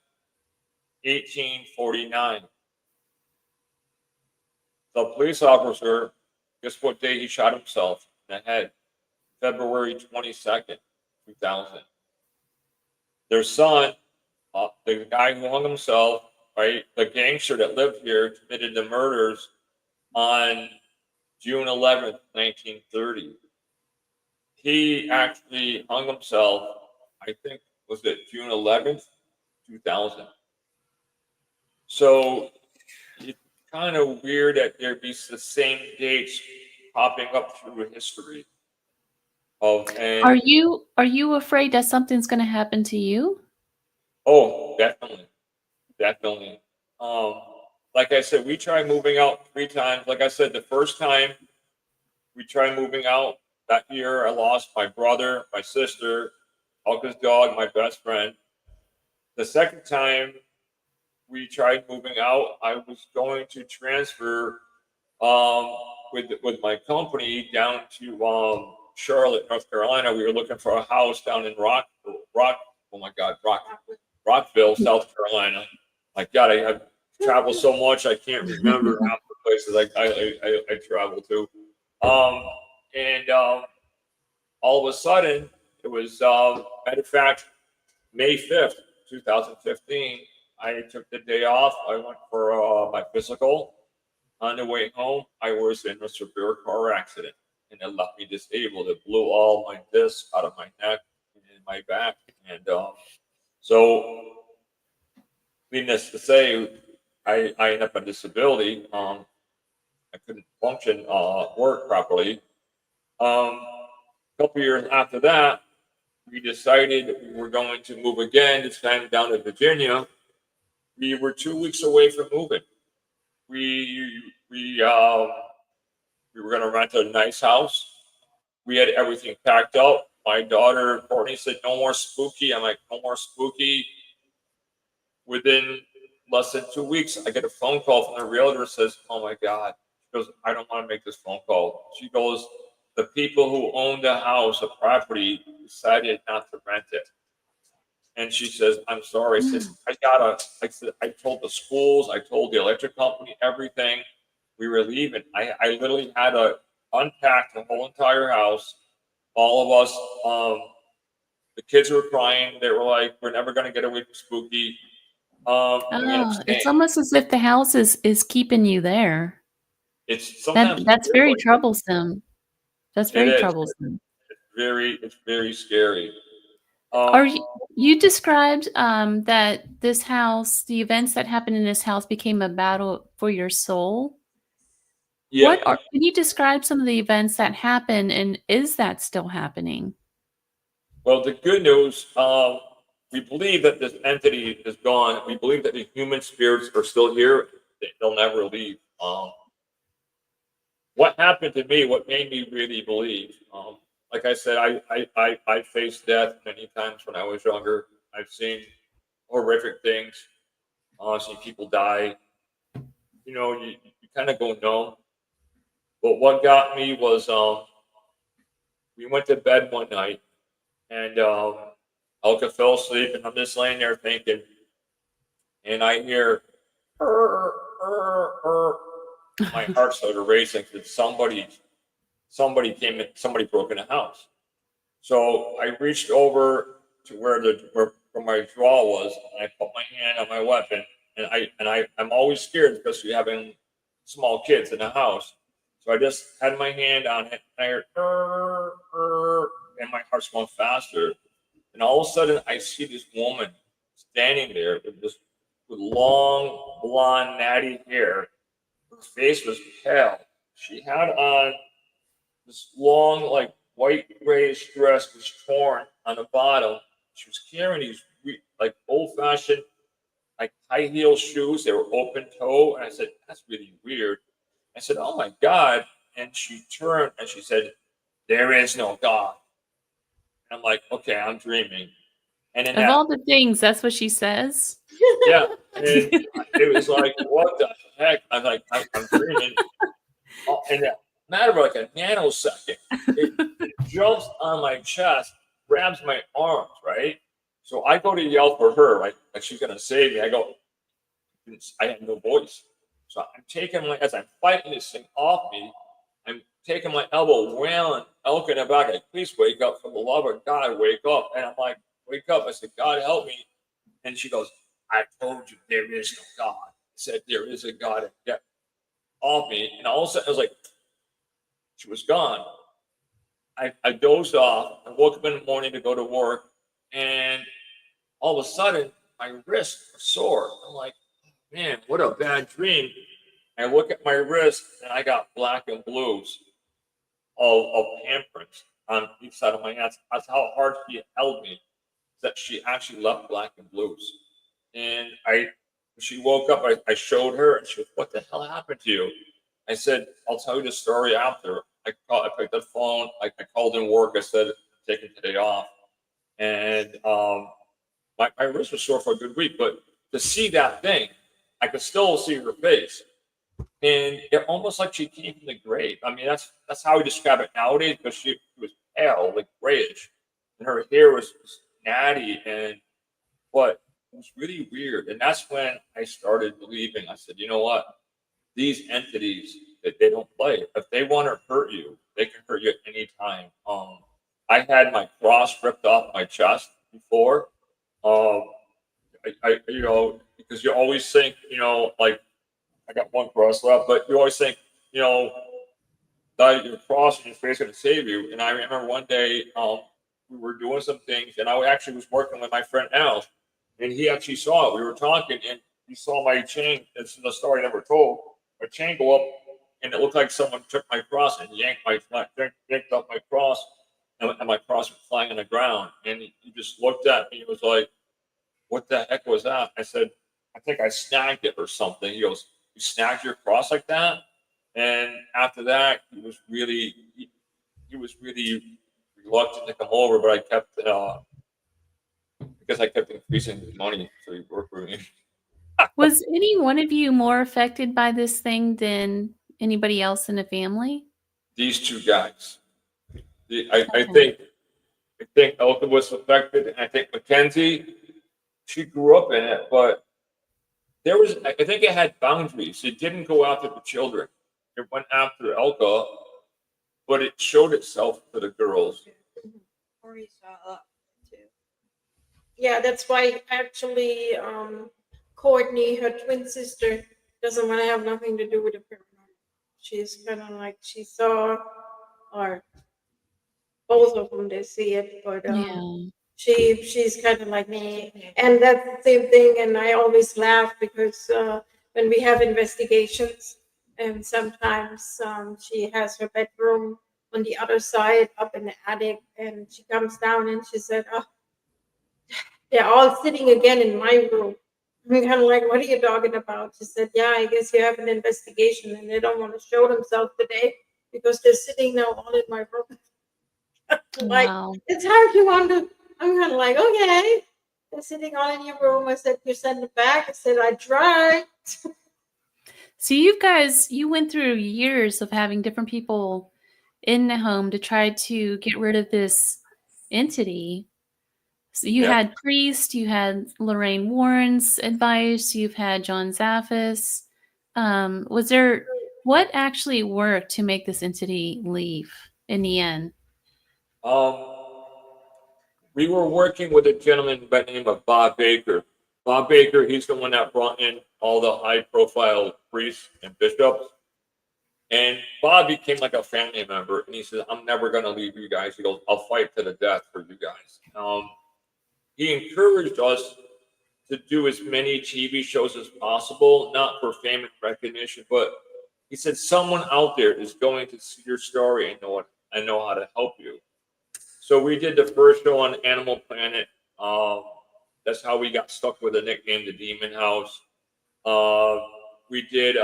1849. The police officer, guess what day he shot himself in the head? February 22nd, 2000. Their son, the guy who hung himself, right, the gangster that lived here, committed the murders on June 11th, 1930. He actually hung himself, I think, was it June 11th, 2000. So it's kind of weird that there be the same dates popping up through history. Are you afraid that something's going to happen to you? Oh, definitely. Like I said, we tried moving out 3 times. Like I said, the first time we tried moving out, that year I lost my brother, my sister, Elke's dog, my best friend. The second time we tried moving out, I was going to transfer with my company down to Charlotte, North Carolina. We were looking for a house down in Rockville, South Carolina. My God, I travel so much I can't remember half the places I travel to. And all of a sudden, it was matter of fact, May 5th, 2015. I took the day off. I went for my physical. On the way home, I was in a severe car accident, and it left me disabled. It blew all my discs out of my neck and my back. And so, needless to say, I ended up on disability. I couldn't function, work properly. A couple years after that, we decided we were going to move again, this time down to Virginia. We were 2 weeks away from moving. We were going to rent a nice house. We had everything packed up. My daughter Courtney said, "No more spooky." I'm like, "No more spooky." Within less than 2 weeks, I get a phone call from the realtor. Says, "Oh my God." She goes, "I don't want to make this phone call." She goes, "The people who owned the house, the property, decided not to rent it." And she says, "I'm sorry." I said, I told the schools, I told the electric company, everything. We were leaving. I literally had to unpack the whole entire house. All of us, the kids were crying. They were like, "We're never going to get away from spooky." It's almost as if the house is keeping you there. It's sometimes That's very like troublesome. That's very troublesome. It's very scary. You described that this house, the events that happened in this house became a battle for your soul. Yeah. Can you describe some of the events that happened, and is that still happening? Well, the good news, we believe that this entity is gone. We believe that the human spirits are still here. They'll never leave. What happened to me, what made me really believe, like I said, I faced death many times when I was younger. I've seen horrific things. I've seen people die. You know, you kind of go numb. But what got me was we went to bed one night, and Elke fell asleep, and I'm just laying there thinking, and I hear, my heart started racing because somebody came in, somebody broke in the house. So I reached over to where my drawer was, and I put my hand on my weapon, and I'm always scared, especially having small kids in the house. So I just had my hand on it, and I heard, and my heart's going faster. And all of a sudden, I see this woman standing there with long, blonde, natty hair. Her face was pale. She had on this long, like white grayish dress, was torn on the bottom. She was carrying these like old-fashioned, like high heel shoes. They were open toe, and I said, "That's really weird." I said, "Oh my God!" And she turned and she said, "There is no God." And I'm like, "Okay, I'm dreaming." And then all the things, that's what she says. Yeah, and it was like, what the heck? I'm like, I'm dreaming. And a matter of like a nanosecond, it jumps on my chest, grabs my arms, right? So I go to yell for her, like she's gonna save me. I have no voice. So I'm taking as I'm fighting this thing off me, I'm taking my elbow, wailing Elke in the back, like, "Please wake up, for the love of God, wake up." And I'm like, "Wake up." I said, "God help me." And she goes, "I told you there is no God." I said, "There is a God." And get off me. And all of a sudden, I was like, she was gone. I dozed off. I woke up in the morning to go to work. And all of a sudden, my wrists were sore. I'm like, man, what a bad dream. I look at my wrist, and I got black and blues of handprints on each side of my hands. That's how hard she held me, that she actually left black and blues. And when she woke up, I showed her, and she goes, "What the hell happened to you?" I said, "I'll tell you the story after." I picked up the phone. I called in work. I said, "I'm taking today off." And my wrist was sore for a good week, but to see that thing, I could still see her face. And it almost like she came from the grave. I mean, that's how we describe it nowadays, because she was pale, like grayish, and her hair was natty, but it was really weird. And that's when I started believing. I said, you know what? These entities, they don't play. If they want to hurt you, they can hurt you at any time. I had my cross ripped off my chest before. Because you always think, like, I got one cross left, but you always think, that your cross and your face are going to save you. And I remember one day, we were doing some things, and I actually was working with my friend Al, and he actually saw it. We were talking, and he saw my chain. It's the story I never told. My chain go up, and it looked like someone took my cross and yanked up my cross, and my cross was flying on the ground. And he just looked at me. He was like, "What the heck was that?" I said, "I think I snagged it or something." He goes, "You snagged your cross like that?" And after that, he was really reluctant to come over, but I kept because I kept increasing his money, so he worked for me. Was any one of you more affected by this thing than anybody else in the family? These two guys. I think Elke was affected, and I think Mackenzie, she grew up in it, but I think it had boundaries. It didn't go after the children. It went after Elke, but it showed itself to the girls. Corey saw that too. Yeah, that's why actually Courtney, her twin sister, doesn't want to have nothing to do with the paranormal. She's kind of like, she saw, or both of them, they see it, but she's kind of like me. And that's the same thing. And I always laugh because when we have investigations, and sometimes she has her bedroom on the other side up in the attic, and she comes down and she said, "Oh, they're all sitting again in my room." I'm kind of like, "What are you talking about?" She said, "Yeah, I guess you have an investigation and they don't want to show themselves today because they're sitting now all in my room." Like, Wow. it's hard to want to. I'm kind of like, "Okay, they're sitting all in your room." I said, "You send it back." I said, "I tried." So you went through years of having different people in the home to try to get rid of this entity. So you Yeah. had priest, you had Lorraine Warren's advice, you've had John Zaffis. What actually worked to make this entity leave in the end? We were working with a gentleman by the name of Bob Baker. Bob Baker, he's the one that brought in all the high-profile priests and bishops. And Bob became like a family member, and he said, "I'm never going to leave you guys." He goes, "I'll fight to the death for you guys." He encouraged us to do as many TV shows as possible, not for fame and recognition, but he said, "Someone out there is going to see your story and know how to help you." So we did the first show on Animal Planet. That's how we got stuck with the nickname, the Demon House. We did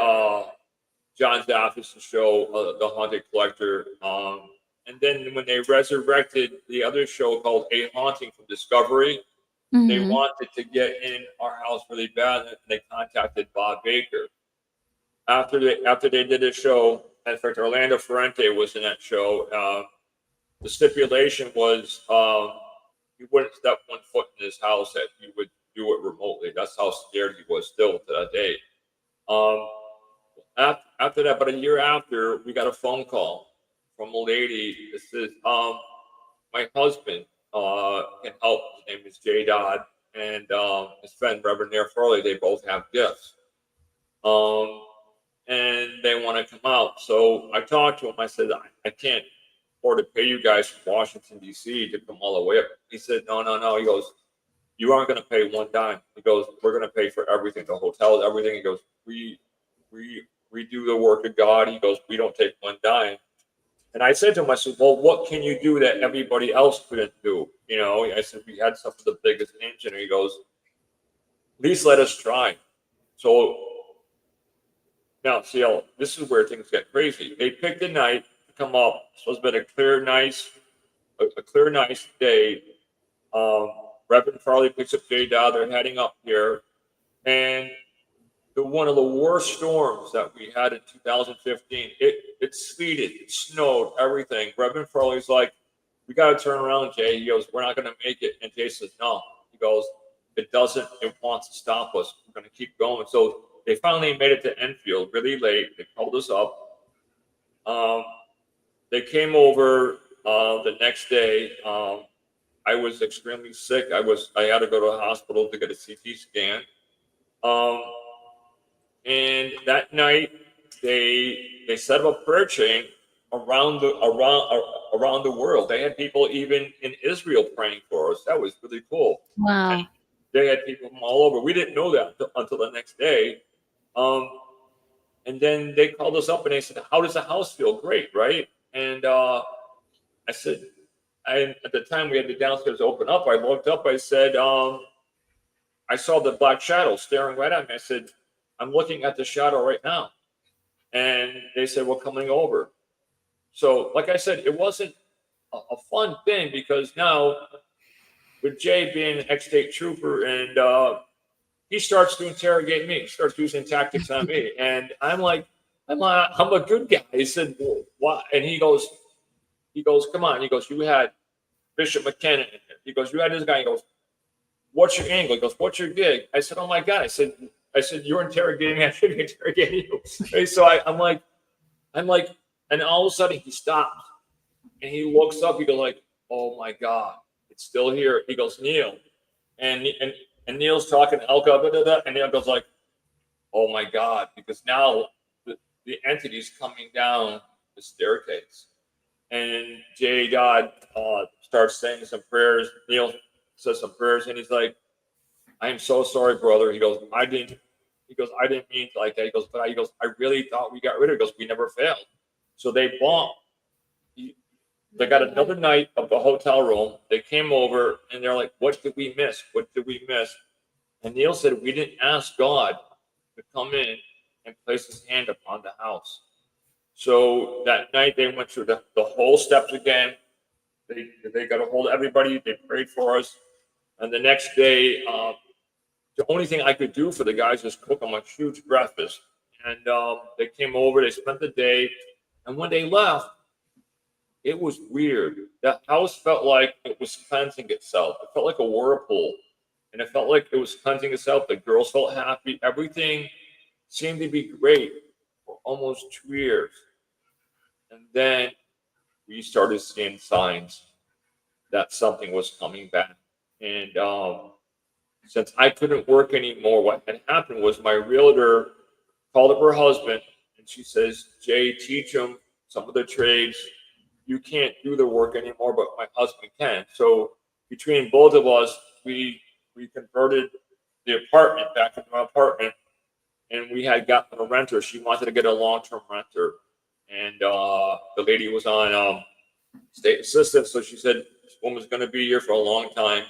John Zaffis' show, The Haunted Collector. And then when they resurrected the other show called A Haunting from Discovery, they wanted to get in our house really bad, and they contacted Bob Baker. After they did the show, in fact, Orlando Ferrante was in that show. The stipulation was he wouldn't step one foot in his house, that he would do it remotely. That's how scared he was still to that day. After that, about a year after, we got a phone call from a lady that says, "My husband can help." His name is Jay Dodd, and his friend Reverend Neil Farley. They both have gifts, and they want to come out. So I talked to him. I said, I can't afford to pay you guys from Washington, D.C. to come all the way up." He said, No. He goes, "You aren't going to pay one dime." He goes, "We're going to pay for everything, the hotels, everything." He goes, we do the work of God." He goes, "We don't take one dime." And I said to him, I said, "Well, what can you do that everybody else couldn't do?" I said, "We had some of the biggest names." And he goes, "At least let us try." So now, see, this is where things get crazy. They picked a night to come up. It's supposed to be a clear, nice day. Reverend Farley picks up Jay Dodd. They're heading up here, and one of the worst storms that we had in 2015. It sleeted, it snowed, everything. Reverend Farley's like, "We got to turn around, Jay." He goes, "We're not going to make it." And Jay says, "No." He goes, "It doesn't. It wants to stop us. We're going to keep going." So they finally made it to Enfield really late. They called us up. They came over the next day. I was extremely sick. I had to go to a hospital to get a CT scan. And that night they set up a prayer chain around the world. They had people even in Israel praying for us. That was really cool. Wow. And they had people from all over. We didn't know that until the next day. And then they called us up and they said, "How does the house feel?" "Great, right?" And I said, at the time we had the downstairs open up. I looked up. I said, I saw the black shadow staring right at me. I said, "I'm looking at the shadow right now." And they said, "We're coming over." So, like I said, it wasn't a fun thing because now with Jay being an ex-state trooper and he starts to interrogate me, starts using tactics on me. And I'm like, I'm a good guy. He said, "Well, why?" And he goes, "Come on." He goes, "You had Bishop McKenna in here." He goes, "You had this guy." He goes, "What's your angle?" He goes, "What's your gig?" I said, "Oh my God." I said, "You're interrogating me. I should be interrogating you." And so I'm like, and all of a sudden he stops and he looks up. He goes like, "Oh my God, it's still here." He goes, "Neil," and Neil's talking to Elke, and Neil goes like, "Oh my God," because now the entity's coming down the staircase. And Jay Dodd starts saying some prayers. Neil says some prayers, and he's like, "I am so sorry, brother." He goes, I didn't mean like that." He goes, "But I really thought we got rid of it." He goes, "We never failed." So they bought. They got another night of the hotel room. They came over and they're like, "What did we miss? What did we miss?" And Neil said, "We didn't ask God to come in and place his hand upon the house." So that night they went through the whole steps again. They got a hold of everybody. They prayed for us. And the next day, the only thing I could do for the guys was cook them a huge breakfast. And they came over. They spent the day. And when they left, it was weird. That house felt like it was cleansing itself. It felt like a whirlpool. And it felt like it was cleansing itself. The girls felt happy. Everything seemed to be great for almost 2 years. And then we started seeing signs that something was coming back. And since I couldn't work anymore, what had happened was my realtor called up her husband and she says, "Jay, teach him some of the trades. You can't do the work anymore, but my husband can." So between both of us, we converted the apartment back into an apartment, and we had gotten a renter. She wanted to get a long-term renter, and the lady was on state assistance, so she said this woman's going to be here for a long time.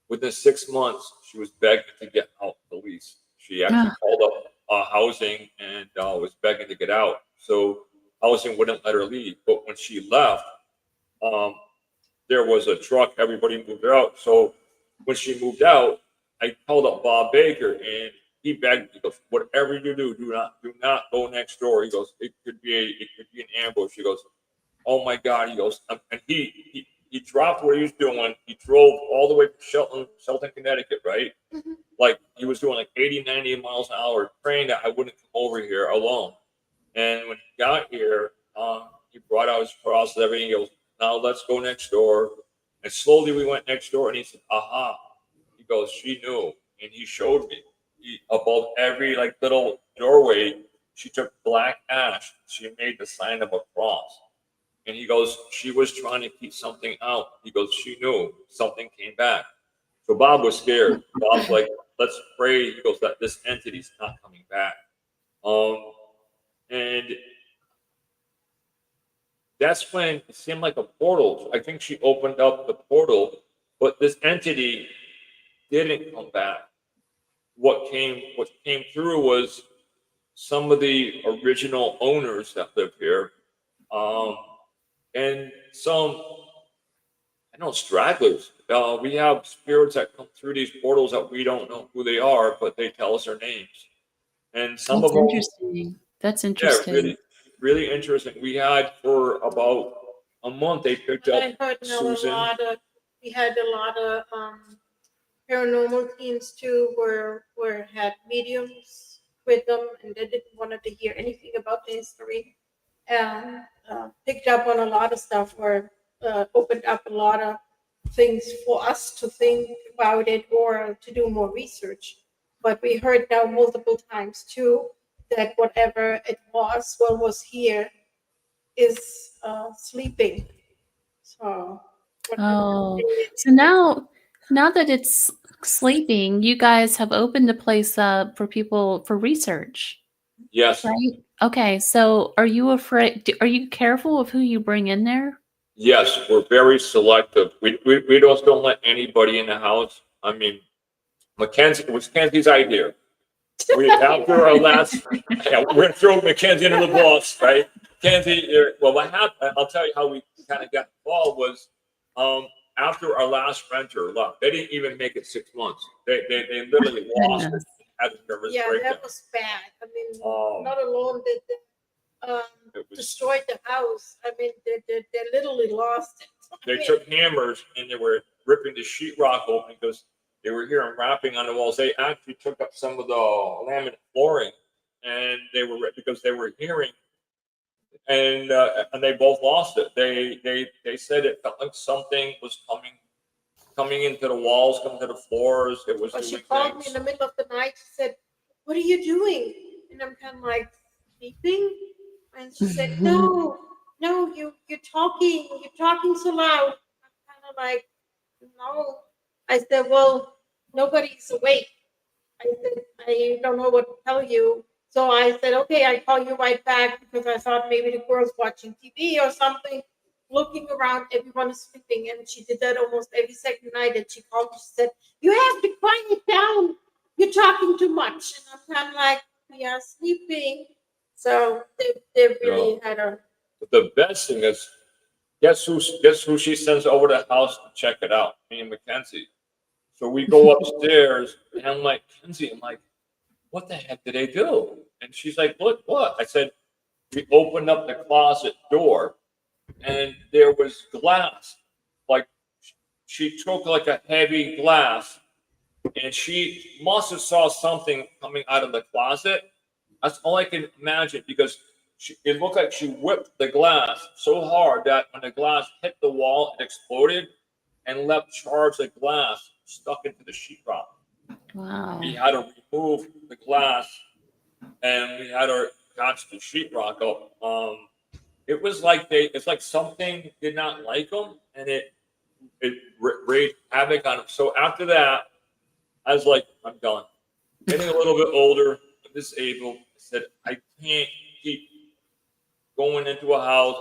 Within 6 months, she was begging to get out the lease. She actually called up housing and was begging to get out. So housing wouldn't let her leave. But when she left, there was a truck. Everybody moved out. So when she moved out, I called up Bob Baker and he begged me. He goes, "Whatever you do not go next door." He goes, it could be an ambush." He goes, "Oh my God." He goes, and he dropped what he was doing. He drove all the way to Shelton, Connecticut, right? Mhm. Like he was doing like 80, 90 miles an hour, praying that I wouldn't come over here alone. And when he got here, he brought out his cross and everything. He goes, "Now let's go next door." And slowly we went next door and he said, "Aha." He goes, "She knew." And he showed me above every like little doorway, she took black ash. She made the sign of a cross. And he goes, "She was trying to keep something out." He goes, "She knew something came back." So Bob was scared. Bob's like, "Let's pray." He goes, "That this entity's not coming back." And that's when it seemed like a portal. I think she opened up the portal, but this entity didn't come back. What came through was some of the original owners that lived here, and some, I know, stragglers. We have spirits that come through these portals that we don't know who they are, but they tell us their names. And some of That's them, interesting. That's yeah, interesting. really, really interesting. We had for about a month, they picked up I heard now Susan. we had a lot of paranormal teams too, where had mediums with them, and they didn't want to hear anything about the history, and picked up on a lot of stuff, or opened up a lot of things for us to think about it or to do more research. But we heard now multiple times too that whatever it was, what was here, is sleeping. So. Oh, so now that it's sleeping, you guys have opened the place up for people for research, Yes, right? Okay, so are you afraid? Are you careful of who you bring in there? yes, we're very selective. We don't let anybody in the house. I mean, Mackenzie, it was Mackenzie's idea. After our last, yeah, we're gonna throw Mackenzie into the bus, right? Mackenzie, well, what happened? I'll tell you how we kind of got involved was, after our last renter left, they didn't even make it 6 months. They literally lost it, Goodness. had a nervous Yeah, breakdown. that was bad. I mean, Um, not alone did they It was, destroyed the house. I mean, they literally lost it. I they mean, took hammers and they were ripping the sheetrock open because they were hearing rapping on the walls. They actually took up some of the laminate flooring, and because they were hearing, and they both lost it. They said it felt like something was coming into the walls, coming to the floors. It was but she doing called me things. in the middle of the night. She said, "What are you doing?" And I'm kind of like, sleeping. And she said, "No, no, you're talking so loud." I'm kind of like, "No." I said, "Well, nobody's awake." I said, "I don't know what to tell you." So I said, "Okay, I call you right back," because I thought maybe the girl's watching TV or something, looking around, everyone is sleeping. And she did that almost every second night. And she called, she said, "You have to quiet down. You're talking too much." And I'm kind of like, "We are sleeping." So they really had a. The best thing is, guess who she sends over to the house to check it out? Me and Mackenzie. So we go upstairs, and I'm like, Mackenzie, I'm like, what the heck did they do? And she's like, what? I said, we opened up the closet door, and there was glass. Like, she took like a heavy glass, and she must have saw something coming out of the closet. That's all I can imagine, because it looked like she whipped the glass so hard that when the glass hit the wall, it exploded and left shards of glass stuck into the sheetrock. Wow. We had to remove the glass, and we had to patch the sheetrock up. It was like it's like something did not like them, and it wreaked havoc on them. So after that, I was like, I'm done. Getting a little bit older, disabled. I said, I can't keep going into a house.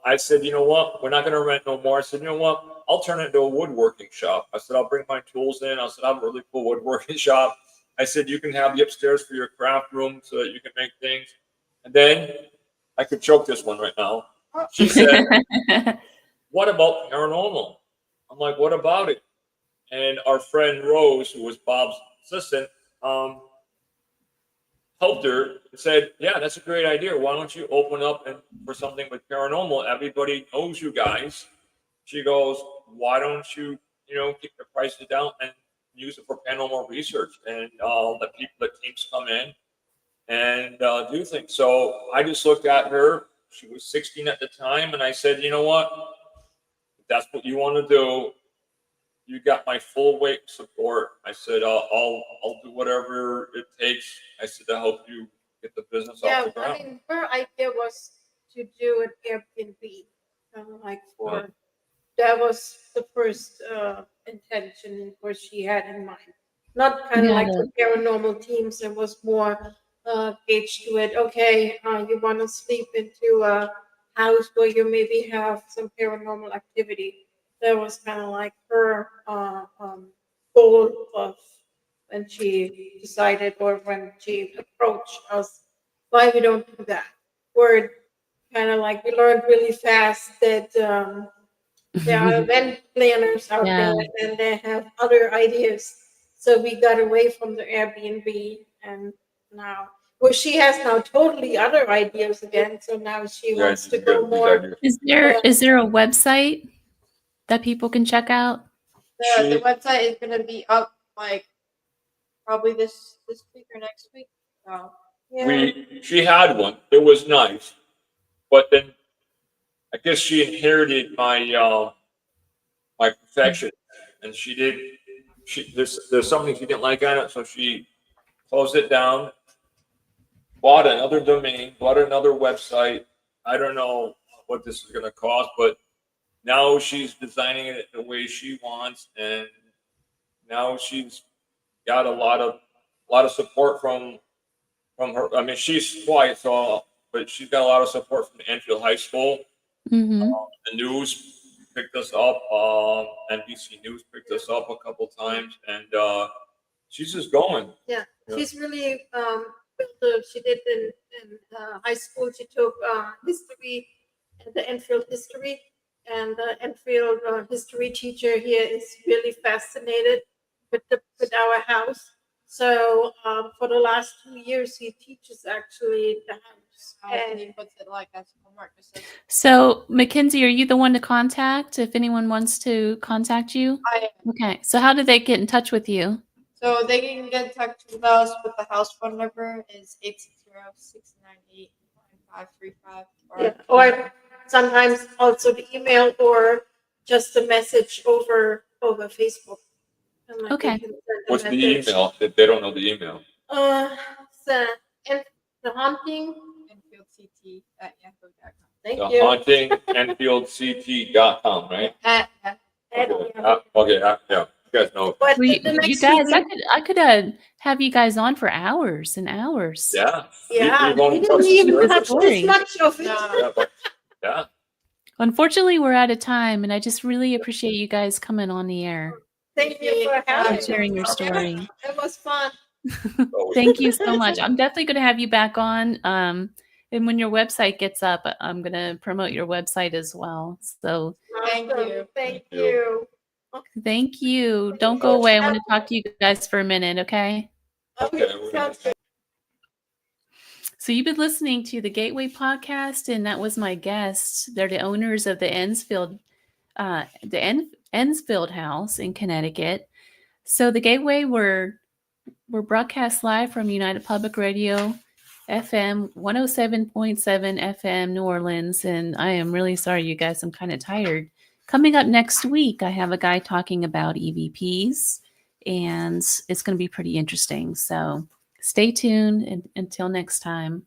I said, you know what? We're not going to rent no more. I said, you know what? I'll turn it into a woodworking shop. I said, I'll bring my tools in. I said, I have a really cool woodworking shop. I said, you can have the upstairs for your craft room so that you can make things. And then I could choke this one right now. She said, what about paranormal? I'm like, what about it? And our friend Rose, who was Bob's assistant, helped her and said, yeah, that's a great idea. Why don't you open up and for something with paranormal? Everybody knows you guys. She goes, why don't you, keep the prices down and use it for paranormal research, and let the teams come in and do things. So I just looked at her. She was 16 at the time. And I said, you know what? If that's what you want to do, you got my full weight support. I said, I'll do whatever it takes. I said, to help you get the business off the ground. I mean, her idea was to do an Airbnb, like for that was the first intention what she had in mind. Not kind of like for paranormal teams. It was more gauged to it. Okay, you want to sleep into a house where you maybe have some paranormal activity. That was kind of like her goal of when she decided, or when she approached us, why we don't do that. We're kind of like, we learned really fast that There are event planners out Yeah. there, and they have other ideas. So we got away from the Airbnb, and now, well, she has now totally other ideas again. So now she Yeah, wants to you go got these more. ideas. Is there a website that people can check out? The website is gonna be up like probably this week or next week. So Yeah. She had one. It was nice, but then I guess she inherited my perfection, and there's something she didn't like on it, so she closed it down, bought another domain, bought another website. I don't know what this is going to cost, but now she's designing it the way she wants, and now she's got a lot of support from her. I mean, she's quiet, but she's got a lot of support from Enfield High School. Mm-hmm. The news picked us up. NBC News picked us up a couple times, and she's just going. Yeah, Yeah. she's really she did in high school. She took history, the Enfield history, and the Enfield history teacher here is really fascinated with our house. So for the last 2 years, he teaches actually the house, and he and puts it like as homework. So, Mackenzie, are you the one to contact if anyone wants to contact you? I Okay. So, how do they get in touch with you? So they can get in touch with us with the house phone number is 860-698-9535. yeah, or sometimes also the email or just a message over Facebook. And like Okay. they can send a What's the message. email? They don't know the email. The haunting. EnfieldCT@yahoo.com. Thank The you. haunting EnfieldCT.com, right? Okay. Yeah. You guys know. But Well, the you next guys, week, I could have you guys on for hours and hours. Yeah. yeah, We've only we didn't touched the even surface. touch this Story. much of it. No. Yeah, but yeah. Unfortunately, we're out of time, and I just really appreciate you guys coming on the air. Thank you for having And sharing your us. story. Yeah, it was fun. Thank you so much. I'm definitely going to have you back on. And when your website gets up, I'm going to promote your website as well. So Thank Awesome. you. Thank you. thank you. Don't go away. I want to talk to you guys for a minute, okay? Okay. Sounds good. So you've been listening to the Gateway Podcast, and that was my guest. They're the owners of the Enfield House in Connecticut. So the Gateway we're broadcast live from United Public Radio, FM 107.7 FM New Orleans, and I am really sorry, you guys. I'm kind of tired. Coming up next week, I have a guy talking about EVPs, and it's going to be pretty interesting. So stay tuned, and until next time.